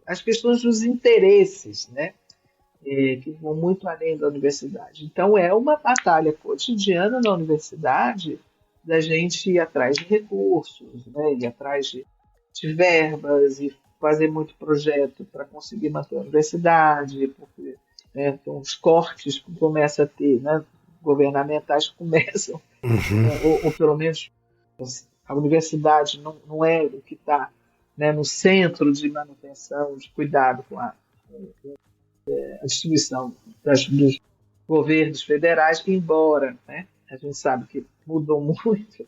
as questões dos interesses, né? Que vão muito além da universidade. Então, é uma batalha cotidiana na universidade da gente ir atrás de recursos, né? Ir atrás de verbas e fazer muito projeto para conseguir manter a universidade, porque então, os cortes que começam a ter, né? Governamentais começam, ou pelo menos a universidade não é o que está, né, no centro de manutenção, de cuidado com a distribuição dos governos federais, embora, né, a gente sabe que mudou muito,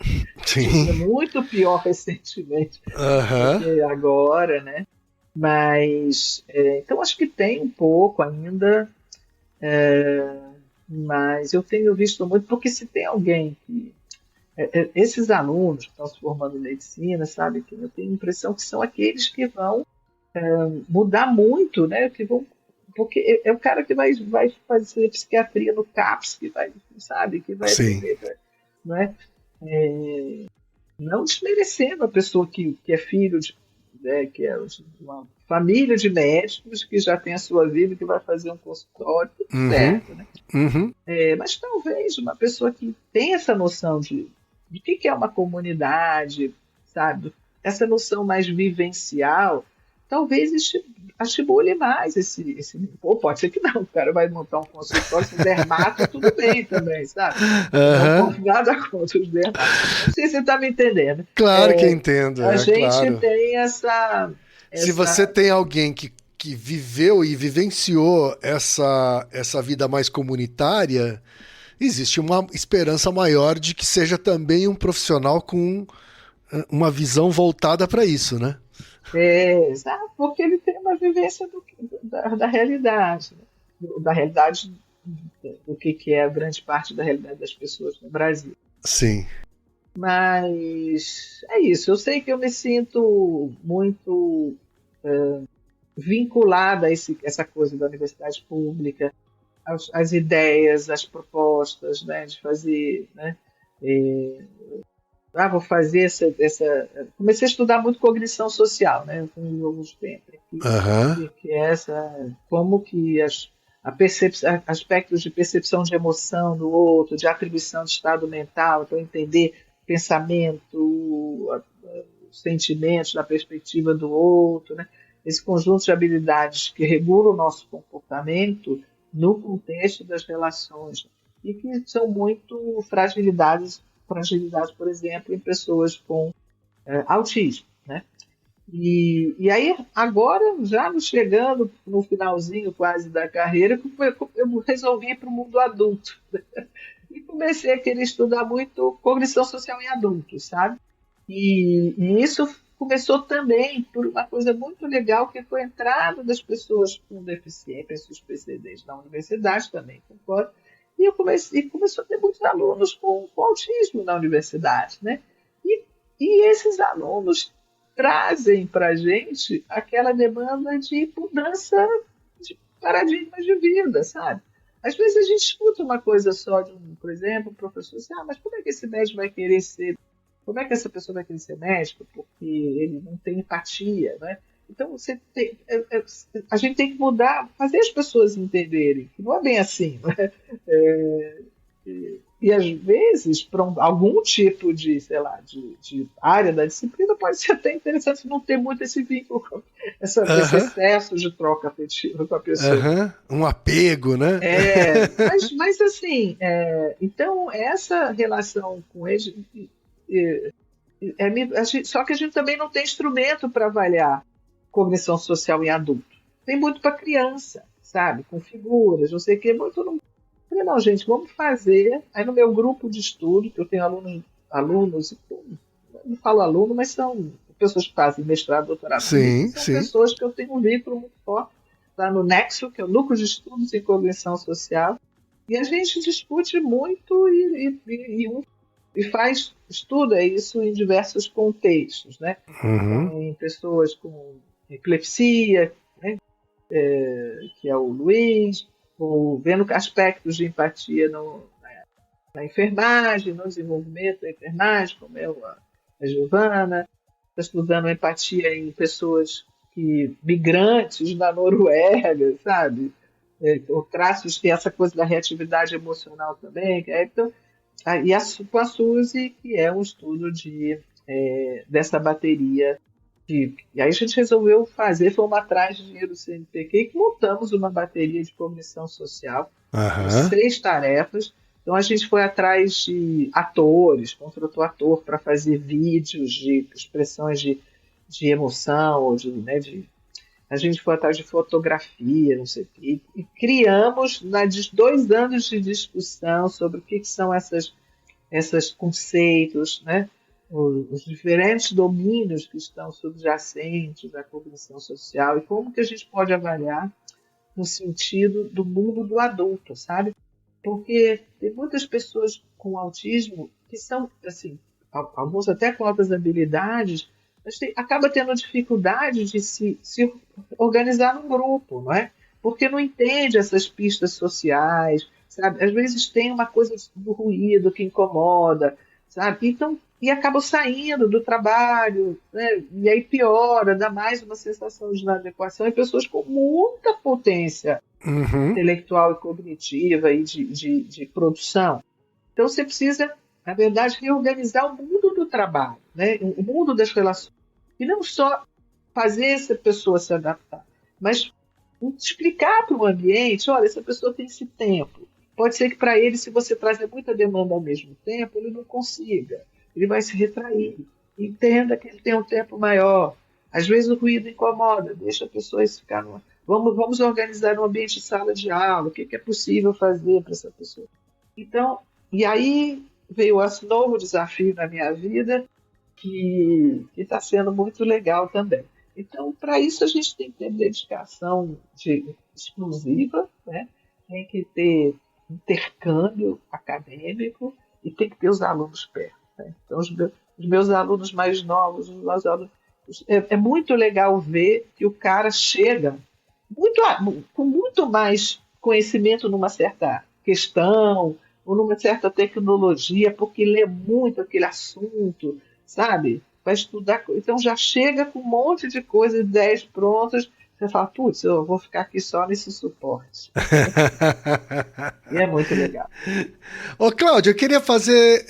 é muito pior recentemente do que agora, né? Mas, então acho que tem um pouco ainda, mas eu tenho visto muito, porque se tem alguém que esses alunos que estão se formando em medicina, sabe, que eu tenho a impressão que são aqueles que vão mudar muito, né, que vão porque é o cara que vai fazer psiquiatria no CAPS, que vai, sabe, que vai Sim. atender, não é? Não desmerecendo a pessoa que é filho de, né, que é uma família de médicos que já tem a sua vida, que vai fazer um consultório, tudo certo, né? Mas talvez uma pessoa que tem essa noção de que é uma comunidade, sabe? Essa noção mais vivencial, talvez estimule mais esse. Ou pode ser que não, o cara vai montar um consultório, se der mato, tudo bem também, sabe? Não tem nada contra os dermatos. Não sei se você está me entendendo. Claro que entendo. A gente claro. tem essa. Se você tem alguém que viveu e vivenciou essa vida mais comunitária, existe uma esperança maior de que seja também um profissional com uma visão voltada para isso, né? Porque ele tem uma vivência da realidade, né? Da realidade do que é a grande parte da realidade das pessoas no Brasil. Sim. Mas é isso, eu sei que eu me sinto muito vinculada a essa coisa da universidade pública, as ideias, as propostas, né, de fazer, né, vou fazer essa. Comecei a estudar muito cognição social, né, com alguns tempos, que é como que aspectos de percepção de emoção do outro, de atribuição de estado mental, para entender pensamento, sentimentos da perspectiva do outro, né? Esse conjunto de habilidades que regulam o nosso comportamento no contexto das relações e que são muito fragilidades, por exemplo, em pessoas com autismo, né? E aí, agora, já chegando no finalzinho quase da carreira, eu resolvi ir para o mundo adulto. E comecei a querer estudar muito cognição social em adultos, sabe? E isso começou também por uma coisa muito legal, que foi a entrada das pessoas com deficiência, os PCDs na universidade também, concordo. E começou a ter muitos alunos com autismo na universidade, né? E esses alunos trazem para a gente aquela demanda de mudança de paradigmas de vida, sabe? Às vezes a gente escuta uma coisa só de por exemplo, um professor assim, mas como é que esse médico vai querer ser, como é que essa pessoa vai querer ser médico? Porque ele não tem empatia, né? Então a gente tem que mudar, fazer as pessoas entenderem que não é bem assim, né? E às vezes, para algum tipo de, sei lá, de área da disciplina, pode ser até interessante não ter muito esse vínculo, esse excesso de troca afetiva com a pessoa. Um apego, né? Mas assim, então essa relação com ele, só que a gente também não tem instrumento para avaliar cognição social em adulto. Tem muito para criança, sabe? Com figuras, não sei o quê, muito não. Falei, não, gente, vamos fazer. Aí no meu grupo de estudo, que eu tenho alunos, não falo aluno, mas são pessoas que fazem mestrado, doutorado. São pessoas que eu tenho um vínculo muito forte lá no Nexo, que é o Núcleo de Estudos em Cognição Social, e a gente discute muito estuda isso em diversos contextos, né? Em pessoas com epilepsia, né? Que é o Luiz, ou vendo aspectos de empatia na enfermagem, no desenvolvimento da enfermagem, como é a Giovana, está estudando empatia em pessoas migrantes da Noruega, sabe? Ou traços, tem essa coisa da reatividade emocional também. Então, com a Suzy, que é um estudo dessa bateria. E aí a gente resolveu fomos atrás de dinheiro do CNPq e montamos uma bateria de cognição social, com 6 tarefas. Então a gente foi atrás de atores, contratou ator para fazer vídeos de expressões de emoção, a gente foi atrás de fotografia, não sei o quê, e criamos 2 anos de discussão sobre o que são esses conceitos, né? Os diferentes domínios que estão subjacentes à cognição social e como que a gente pode avaliar no sentido do mundo do adulto, sabe? Porque tem muitas pessoas com autismo que são, assim, alguns até com altas habilidades, mas acaba tendo dificuldade de se organizar num grupo, não é? porque não entende essas pistas sociais, sabe? Às vezes tem uma coisa do ruído que incomoda, sabe? Então, e acabam saindo do trabalho, né? E aí piora, dá mais uma sensação de inadequação em pessoas com muita potência Uhum. intelectual e cognitiva e de produção. Então você precisa, na verdade, reorganizar o mundo do trabalho, né? O mundo das relações. E não só fazer essa pessoa se adaptar, mas explicar para o ambiente, olha, essa pessoa tem esse tempo. Pode ser que para ele, se você trazer muita demanda ao mesmo tempo, ele não consiga. Ele vai se retrair. Entenda que ele tem um tempo maior. Às vezes o ruído incomoda, deixa a pessoa ficar numa... Vamos organizar um ambiente de sala de aula, o que é possível fazer para essa pessoa. Então, e aí veio esse novo desafio na minha vida, que está sendo muito legal também. Então, para isso, a gente tem que ter dedicação exclusiva, né? Tem que ter intercâmbio acadêmico e tem que ter os alunos perto. Né? Então, os meus alunos mais novos, os meus alunos, é muito legal ver que o cara chega com muito mais conhecimento numa certa questão ou numa certa tecnologia, porque lê muito aquele assunto, sabe? Vai estudar, então já chega com um monte de coisas, ideias prontas. Você fala, putz, eu vou ficar aqui só nesse suporte. E é muito legal. Ô, Cláudio, eu queria fazer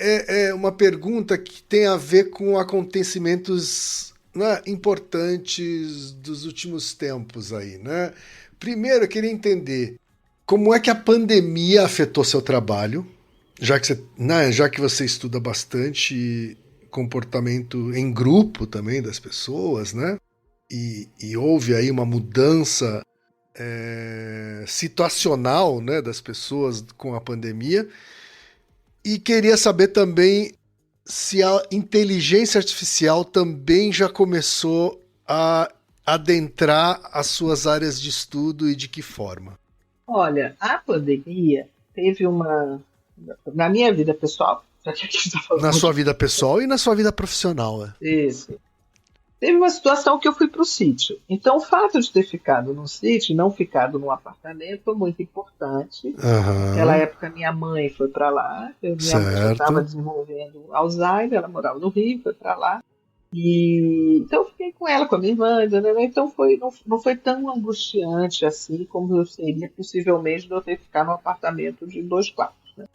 uma pergunta que tem a ver com acontecimentos, né, importantes dos últimos tempos aí, né? Primeiro, eu queria entender como é que a pandemia afetou seu trabalho, já que você estuda bastante comportamento em grupo também das pessoas, né? E houve aí uma mudança situacional, né, das pessoas com a pandemia. E queria saber também se a inteligência artificial também já começou a adentrar as suas áreas de estudo e de que forma? Olha, a pandemia teve na minha vida pessoal, já que a gente está falando Na sua vida pessoal e na sua vida profissional, né? isso. Teve uma situação que eu fui para o sítio. Então, o fato de ter ficado no sítio e não ficado num apartamento foi muito importante. Naquela época, minha mãe foi para lá. Minha mãe já estava desenvolvendo Alzheimer, ela morava no Rio, foi para lá. Então, eu fiquei com ela, com a minha irmã. Então, não foi tão angustiante assim como seria possivelmente de eu ter ficado num apartamento de 2 quartos. Né?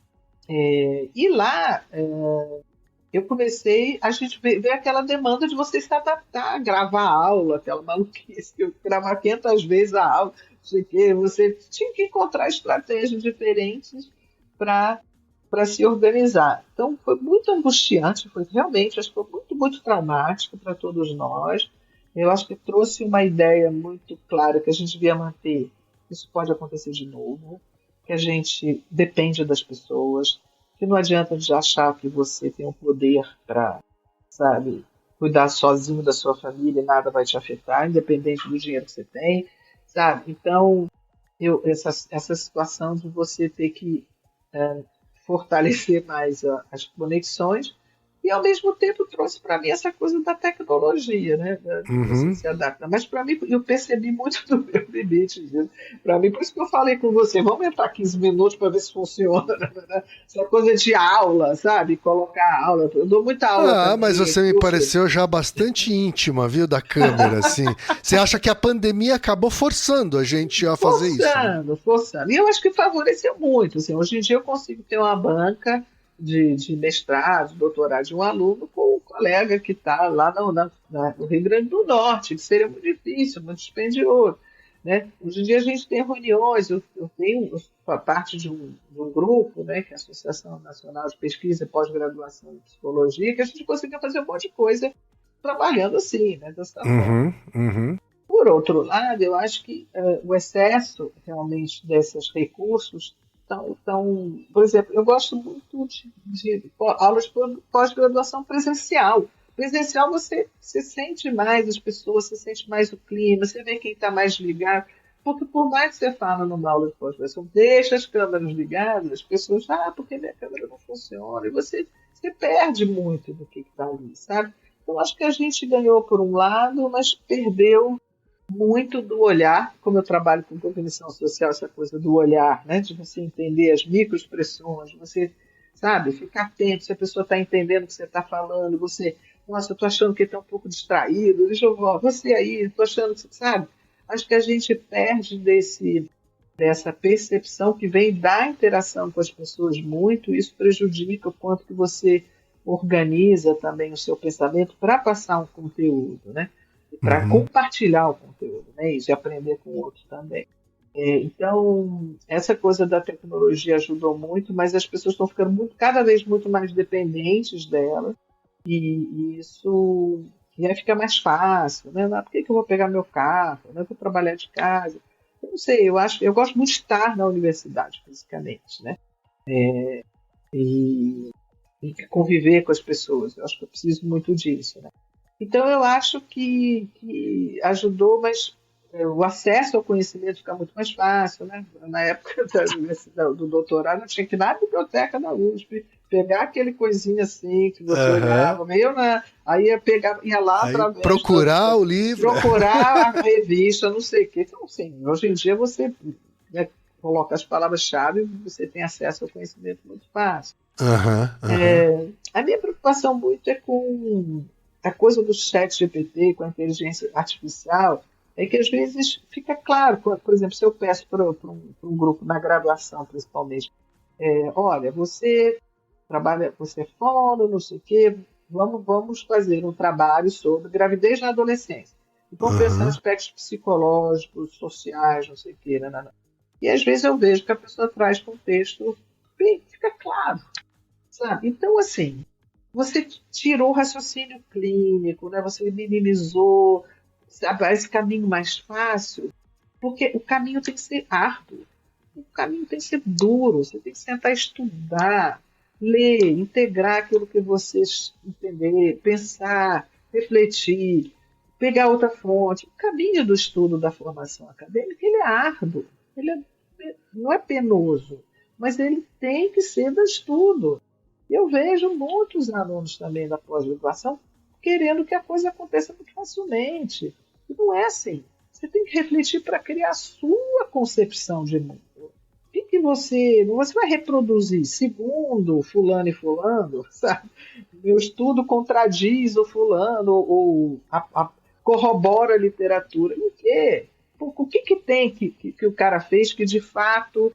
E lá... eu comecei, a gente vê aquela demanda de você se adaptar, gravar aula, aquela maluquice, eu gravar 500 vezes a aula, não sei o quê, você tinha que encontrar estratégias diferentes para se organizar. Então, foi muito angustiante, acho que foi muito, muito traumático para todos nós. Eu acho que trouxe uma ideia muito clara que a gente devia manter. Isso pode acontecer de novo, que a gente depende das pessoas, que não adianta de achar que você tem o poder para, sabe, cuidar sozinho da sua família e nada vai te afetar, independente do dinheiro que você tem, sabe? Então, essa situação de você ter que fortalecer mais as conexões e, ao mesmo tempo, trouxe para mim essa coisa da tecnologia, né? Você se adapta. Mas, para mim, eu percebi muito do meu limite disso. Para mim, por isso que eu falei com você, vamos entrar 15 minutos para ver se funciona. Né? Essa coisa de aula, sabe? Colocar aula. Eu dou muita aula. Mas você me pareceu já bastante íntima, viu, da câmera, assim. Você acha que a pandemia acabou forçando a gente a fazer isso? Forçando. E eu acho que favoreceu muito. Assim, hoje em dia eu consigo ter uma banca de mestrado, doutorado de um aluno com um colega que está lá no Rio Grande do Norte, que seria muito difícil, muito dispendioso. Né? Hoje em dia a gente tem reuniões, eu tenho parte de um grupo, né, que é a Associação Nacional de Pesquisa e Pós-Graduação em Psicologia, que a gente conseguiu fazer um monte de coisa trabalhando assim, né, dessa forma. Por outro lado, eu acho que o excesso realmente desses recursos por exemplo, eu gosto muito de aulas de pós-graduação presencial. Presencial você sente mais as pessoas, você sente mais o clima, você vê quem está mais ligado. Porque por mais que você fala numa aula de pós-graduação, deixa as câmeras ligadas, as pessoas falam, porque minha câmera não funciona. E você perde muito do que está ali, sabe? Então, acho que a gente ganhou por um lado, mas perdeu muito do olhar, como eu trabalho com cognição social, essa coisa do olhar, né? De você entender as microexpressões, você, sabe, ficar atento se a pessoa está entendendo o que você está falando, você, nossa, eu estou achando que ele está um pouco distraído, deixa eu ver, você aí, estou achando que, sabe? Acho que a gente perde dessa percepção que vem da interação com as pessoas muito, isso prejudica o quanto que você organiza também o seu pensamento para passar um conteúdo, né? Para Uhum. compartilhar o conteúdo, né? E de aprender com o outro também. Então, essa coisa da tecnologia ajudou muito, mas as pessoas estão ficando cada vez muito mais dependentes dela, e isso e aí fica mais fácil, né? Por que eu vou pegar meu carro? Né? Eu vou trabalhar de casa. Eu não sei, eu gosto muito de estar na universidade, fisicamente, né? E, e conviver com as pessoas. Eu acho que eu preciso muito disso, né? Então, eu acho que ajudou, mas o acesso ao conhecimento fica muito mais fácil, né? Na época da universidade, do doutorado, eu tinha que ir na biblioteca da USP, pegar aquele coisinho assim que você Aham. olhava, aí ia lá Aí através procurar o livro. procurar a revista, não sei o quê. Então, assim, hoje em dia você, né, coloca as palavras-chave e você tem acesso ao conhecimento muito fácil. Aham, aham. A minha preocupação muito é com a coisa do chat GPT, com a inteligência artificial, é que às vezes fica claro, por exemplo, se eu peço para um grupo na graduação, principalmente, olha, você trabalha, você é fono, não sei o quê, vamos fazer um trabalho sobre gravidez na adolescência. E vamos pensar em Aham. aspectos psicológicos, sociais, não sei o quê. Né. E às vezes eu vejo que a pessoa traz contexto, bem, fica claro, sabe? Então, assim, você tirou o raciocínio clínico, né? Você minimizou, sabe, esse caminho mais fácil, porque o caminho tem que ser árduo, o caminho tem que ser duro, você tem que sentar e estudar, ler, integrar aquilo que você entender, pensar, refletir, pegar outra fonte. O caminho do estudo da formação acadêmica ele é árduo, não é penoso, mas ele tem que ser do estudo. Eu vejo muitos alunos também da pós-graduação querendo que a coisa aconteça muito facilmente. E não é assim. Você tem que refletir para criar a sua concepção de mundo. O que você vai reproduzir segundo fulano e fulano, sabe? Meu estudo contradiz o fulano ou corrobora a literatura. O quê? O que tem que o cara fez que de fato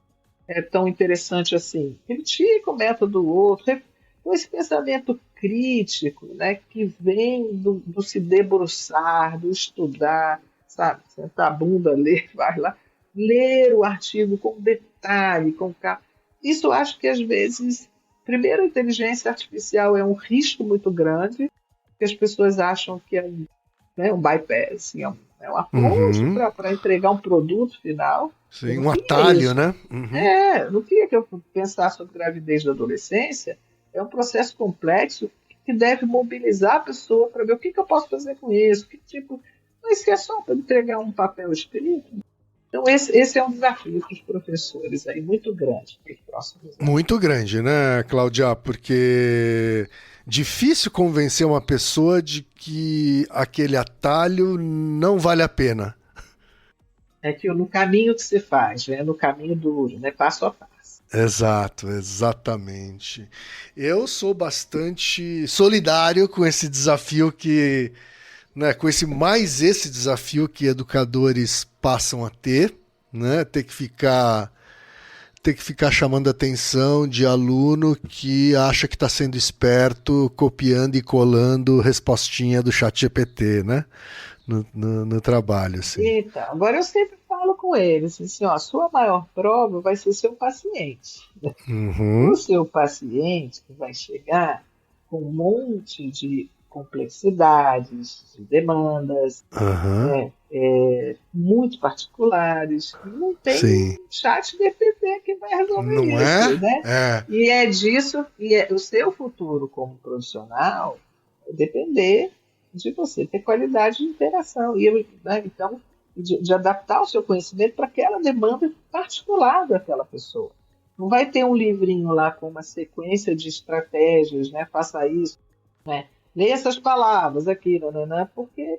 é tão interessante assim? Critica o método do outro, com esse pensamento crítico, né, que vem do se debruçar, do estudar, sabe? Sentar a bunda, ler, vai lá, ler o artigo com detalhe, com calma. Isso eu acho que às vezes, primeiro, a inteligência artificial é um risco muito grande, que as pessoas acham que é um bypass, assim, é uma ponte Uhum. para entregar um produto final. Eu Sim, não um queria atalho, isso. né? Uhum. Não queria que eu pensasse sobre gravidez da adolescência. É um processo complexo que deve mobilizar a pessoa para ver o que eu posso fazer com isso, que tipo. Mas se é só para entregar um papel escrito. Então, esse é um desafio para os professores aí, muito grande nos próximos anos. Muito grande, né, Cláudia? Porque difícil convencer uma pessoa de que aquele atalho não vale a pena. É que no caminho que se faz, né, no caminho duro, né, passo a passo. Exato, exatamente. Eu sou bastante solidário com esse desafio que, né, com esse desafio que educadores passam a ter, né, ter que ficar chamando a atenção de aluno que acha que está sendo esperto, copiando e colando respostinha do chat GPT, né, no trabalho, assim. Então, agora eu sempre falo com eles, assim, ó, a sua maior prova vai ser seu paciente. O Uhum, seu paciente que vai chegar com um monte de complexidades, de demandas, aham, muito particulares, não tem sim. um chat GPT que vai resolver Não isso, é? né? É. E é disso, o seu futuro como profissional vai depender de você ter qualidade de interação. Né, então, de adaptar o seu conhecimento para aquela demanda particular daquela pessoa. Não vai ter um livrinho lá com uma sequência de estratégias, né? Faça isso, né? Leia essas palavras aqui, porque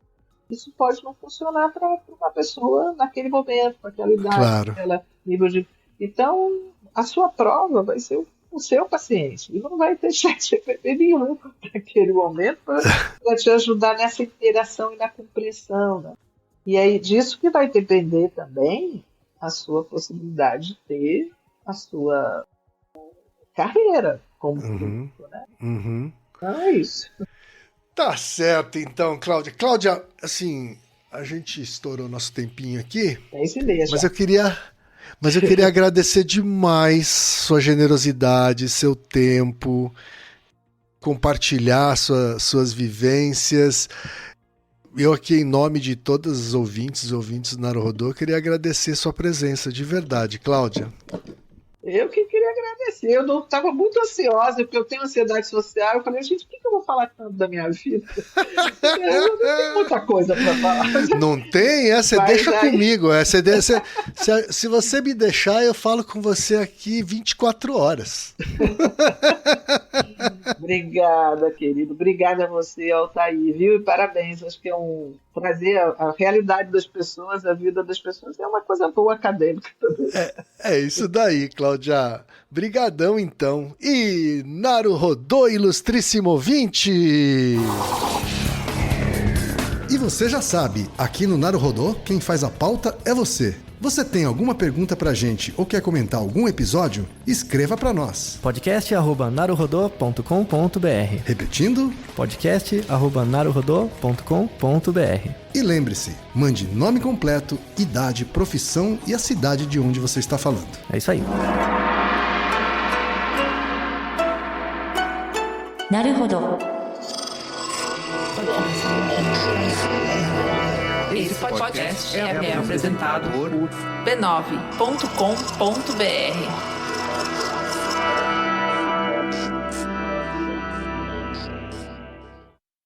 isso pode não funcionar para uma pessoa naquele momento, com aquela idade, Claro. aquele nível de... Então, a sua prova vai ser o seu paciente. E não vai ter chat GPT nenhum naquele momento para te ajudar nessa interação e na compreensão. Né? E aí disso que vai depender também a sua possibilidade de ter a sua carreira como clínico, né? Então é isso. Tá certo, então, Cláudia. Cláudia, assim, a gente estourou nosso tempinho aqui, É isso mesmo. mas eu queria agradecer demais sua generosidade, seu tempo, compartilhar suas vivências. Eu aqui, em nome de todos os ouvintes do Naruhodô, queria agradecer sua presença, de verdade, Cláudia. Eu que queria agradecer. Eu não estava muito ansiosa, porque eu tenho ansiedade social. Eu falei, gente, por que eu vou falar tanto da minha vida? Eu não tenho muita coisa para falar. Não tem? Você Mas deixa aí... comigo. Se você me deixar, eu falo com você aqui 24 horas. Obrigada, querido. Obrigada a você, Altair, viu? E parabéns. Acho que é um prazer. A realidade das pessoas, a vida das pessoas é uma coisa boa acadêmica também. É isso daí, Cláudia. Brigadão, então. E Naruhodô, ilustríssimo ouvinte! E você já sabe, aqui no Naruhodô, quem faz a pauta é você. Você tem alguma pergunta pra gente ou quer comentar algum episódio? Escreva pra nós. podcast@naruhodô.com.br. Repetindo? podcast@naruhodô.com.br. E lembre-se, mande nome completo, idade, profissão e a cidade de onde você está falando. É isso aí. なるほど。 Esse podcast é apresentado por b9.com.br.